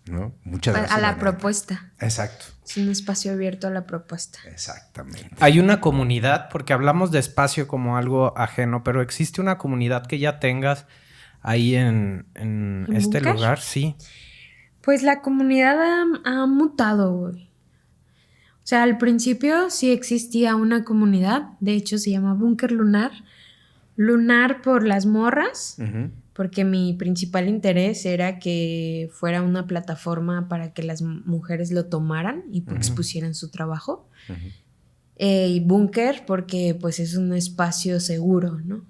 ¿no? Muchas gracias. A la propuesta. Exacto. Es un espacio abierto a la propuesta. Exactamente. Hay una comunidad, porque hablamos de espacio como algo ajeno, pero existe una comunidad que ya tengas ahí en este Búnker? Lugar, sí. Pues la comunidad ha mutado, güey. O sea, al principio sí existía una comunidad, de hecho se llama Búnker Lunar. Lunar por las morras, porque mi principal interés era que fuera una plataforma para que las mujeres lo tomaran y expusieran su trabajo. Y búnker porque pues es un espacio seguro, ¿no?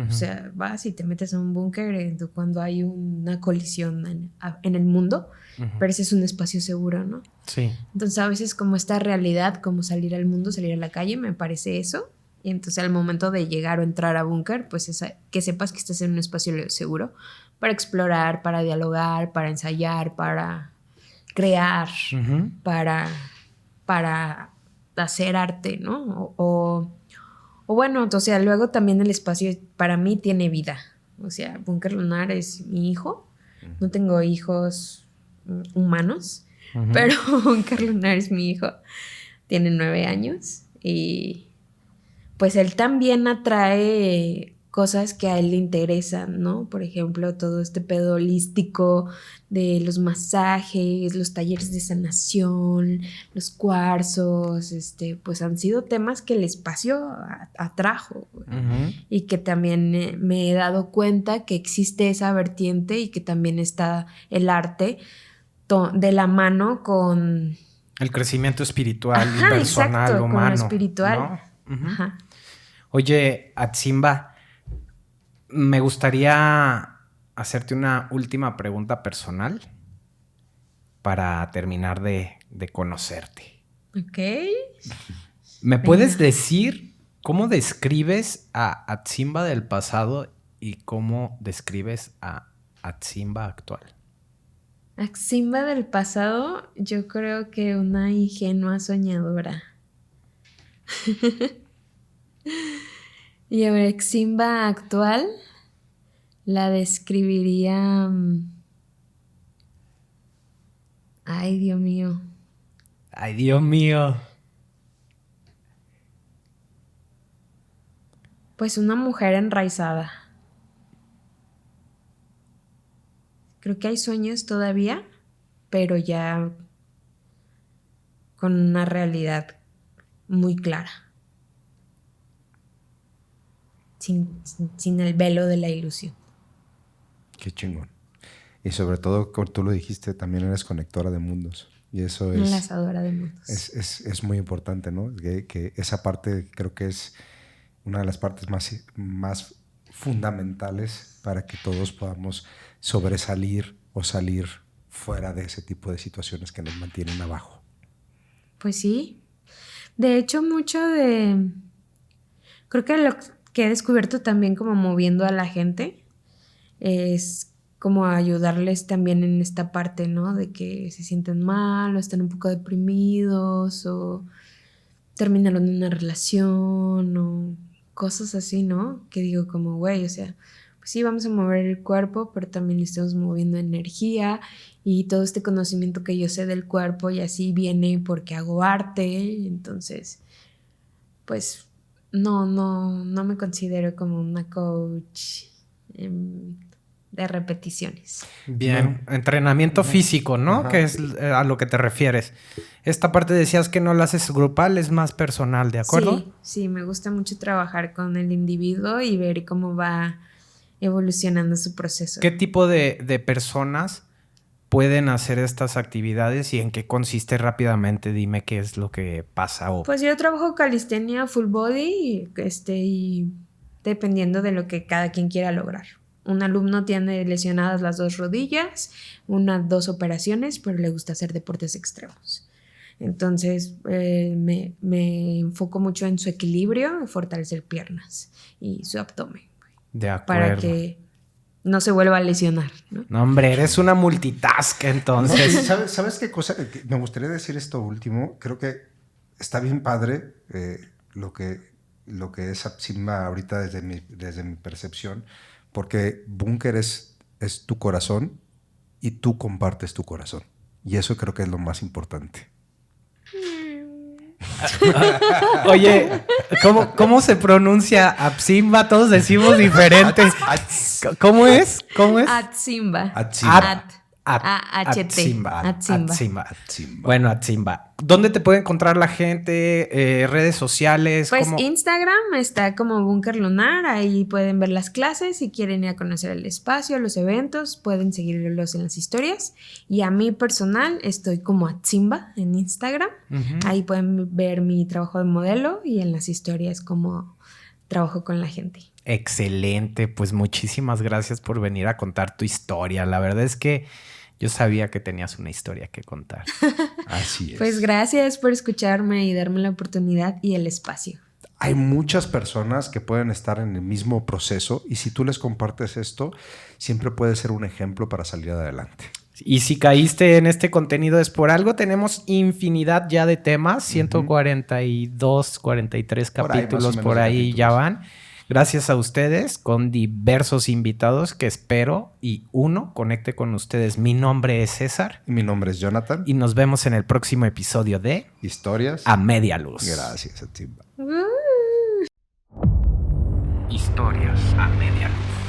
O sea, vas y te metes a un búnker cuando hay una colisión en el mundo, pero ese es un espacio seguro, ¿no? Sí. Entonces a veces como esta realidad, como salir al mundo, salir a la calle, me parece eso. Y entonces al momento de llegar o entrar a búnker, pues que sepas que estás en un espacio seguro para explorar, para dialogar, para ensayar, para crear, para hacer arte, ¿no? O bueno, o sea, luego también el espacio para mí tiene vida. O sea, Búnker Lunar es mi hijo. No tengo hijos humanos, pero Búnker Lunar es mi hijo. Tiene 9 años y pues él también atrae cosas que a él le interesan, ¿no? Por ejemplo, todo este pedo holístico de los masajes, los talleres de sanación, los cuarzos, pues han sido temas que el espacio atrajo. Y que también me he dado cuenta que existe esa vertiente y que también está el arte de la mano con el crecimiento espiritual y personal, exacto, humano, con lo espiritual. ¿no? Oye, Atsimba, me gustaría hacerte una última pregunta personal para terminar de conocerte. Ok. ¿Me puedes decir cómo describes a Atsimba del pasado y cómo describes a Atsimba actual? Atsimba del pasado, yo creo que una ingenua soñadora. Y a ver, Atsimba actual la describiría... Ay, Dios mío. Ay, Dios mío. Pues una mujer enraizada. Creo que hay sueños todavía, pero ya con una realidad muy clara. Sin el velo de la ilusión. Qué chingón. Y sobre todo, como tú lo dijiste, también eres conectora de mundos. Y eso es... Enlazadora de mundos. Es muy importante, ¿no? Que esa parte creo que es una de las partes más fundamentales para que todos podamos sobresalir o salir fuera de ese tipo de situaciones que nos mantienen abajo. Pues sí. De hecho, creo que lo que he descubierto también como moviendo a la gente es como ayudarles también en esta parte, ¿no? De que se sienten mal o están un poco deprimidos o terminaron una relación o cosas así, ¿no? Que digo como, güey, o sea, pues sí, vamos a mover el cuerpo, pero también estamos moviendo energía y todo este conocimiento que yo sé del cuerpo y así viene porque hago arte, entonces, pues no me considero como una coach de repeticiones. Bien, entrenamiento físico, ¿no? Ajá. Que es a lo que te refieres. Esta parte decías que no la haces grupal, es más personal, ¿de acuerdo? Sí, me gusta mucho trabajar con el individuo y ver cómo va evolucionando su proceso. ¿Qué tipo de personas pueden hacer estas actividades y en qué consiste rápidamente? Dime qué es lo que pasa. Pues yo trabajo calistenia full body y dependiendo de lo que cada quien quiera lograr. Un alumno tiene lesionadas las 2 rodillas, 2 operaciones, pero le gusta hacer deportes extremos. Entonces me enfoco mucho en su equilibrio, fortalecer piernas y su abdomen. De acuerdo. Para que no se vuelva a lesionar, ¿no? No, hombre, eres una multitask entonces. ¿Sabes qué cosa? Me gustaría decir esto último. Creo que está bien padre lo que es Atsimba ahorita desde mi percepción. Porque Búnker es tu corazón y tú compartes tu corazón. Y eso creo que es lo más importante. Oye, ¿cómo se pronuncia Atsimba? Todos decimos diferente. ¿Cómo es? Atsimba. Atzimba. Bueno, Atzimba. ¿Dónde te puede encontrar la gente? ¿Redes sociales? Pues Instagram está como Búnker Lunar. Ahí pueden ver las clases. Si quieren ir a conocer el espacio, los eventos, pueden seguirlos en las historias. Y a mí personal estoy como Atzimba en Instagram. Ahí pueden ver mi trabajo de modelo y en las historias como trabajo con la gente. Excelente. Pues muchísimas gracias por venir a contar tu historia. La verdad es que yo sabía que tenías una historia que contar. Así es. Pues gracias por escucharme y darme la oportunidad y el espacio. Hay muchas personas que pueden estar en el mismo proceso y si tú les compartes esto, siempre puede ser un ejemplo para salir adelante. Y si caíste en este contenido es por algo. Tenemos infinidad ya de temas, 142, 43 capítulos por ahí ya van. Gracias a ustedes, con diversos invitados que espero y uno conecte con ustedes. Mi nombre es César. Y mi nombre es Jonathan. Y nos vemos en el próximo episodio de Historias a Media Luz. Gracias, Atzimba. Historias a Media Luz.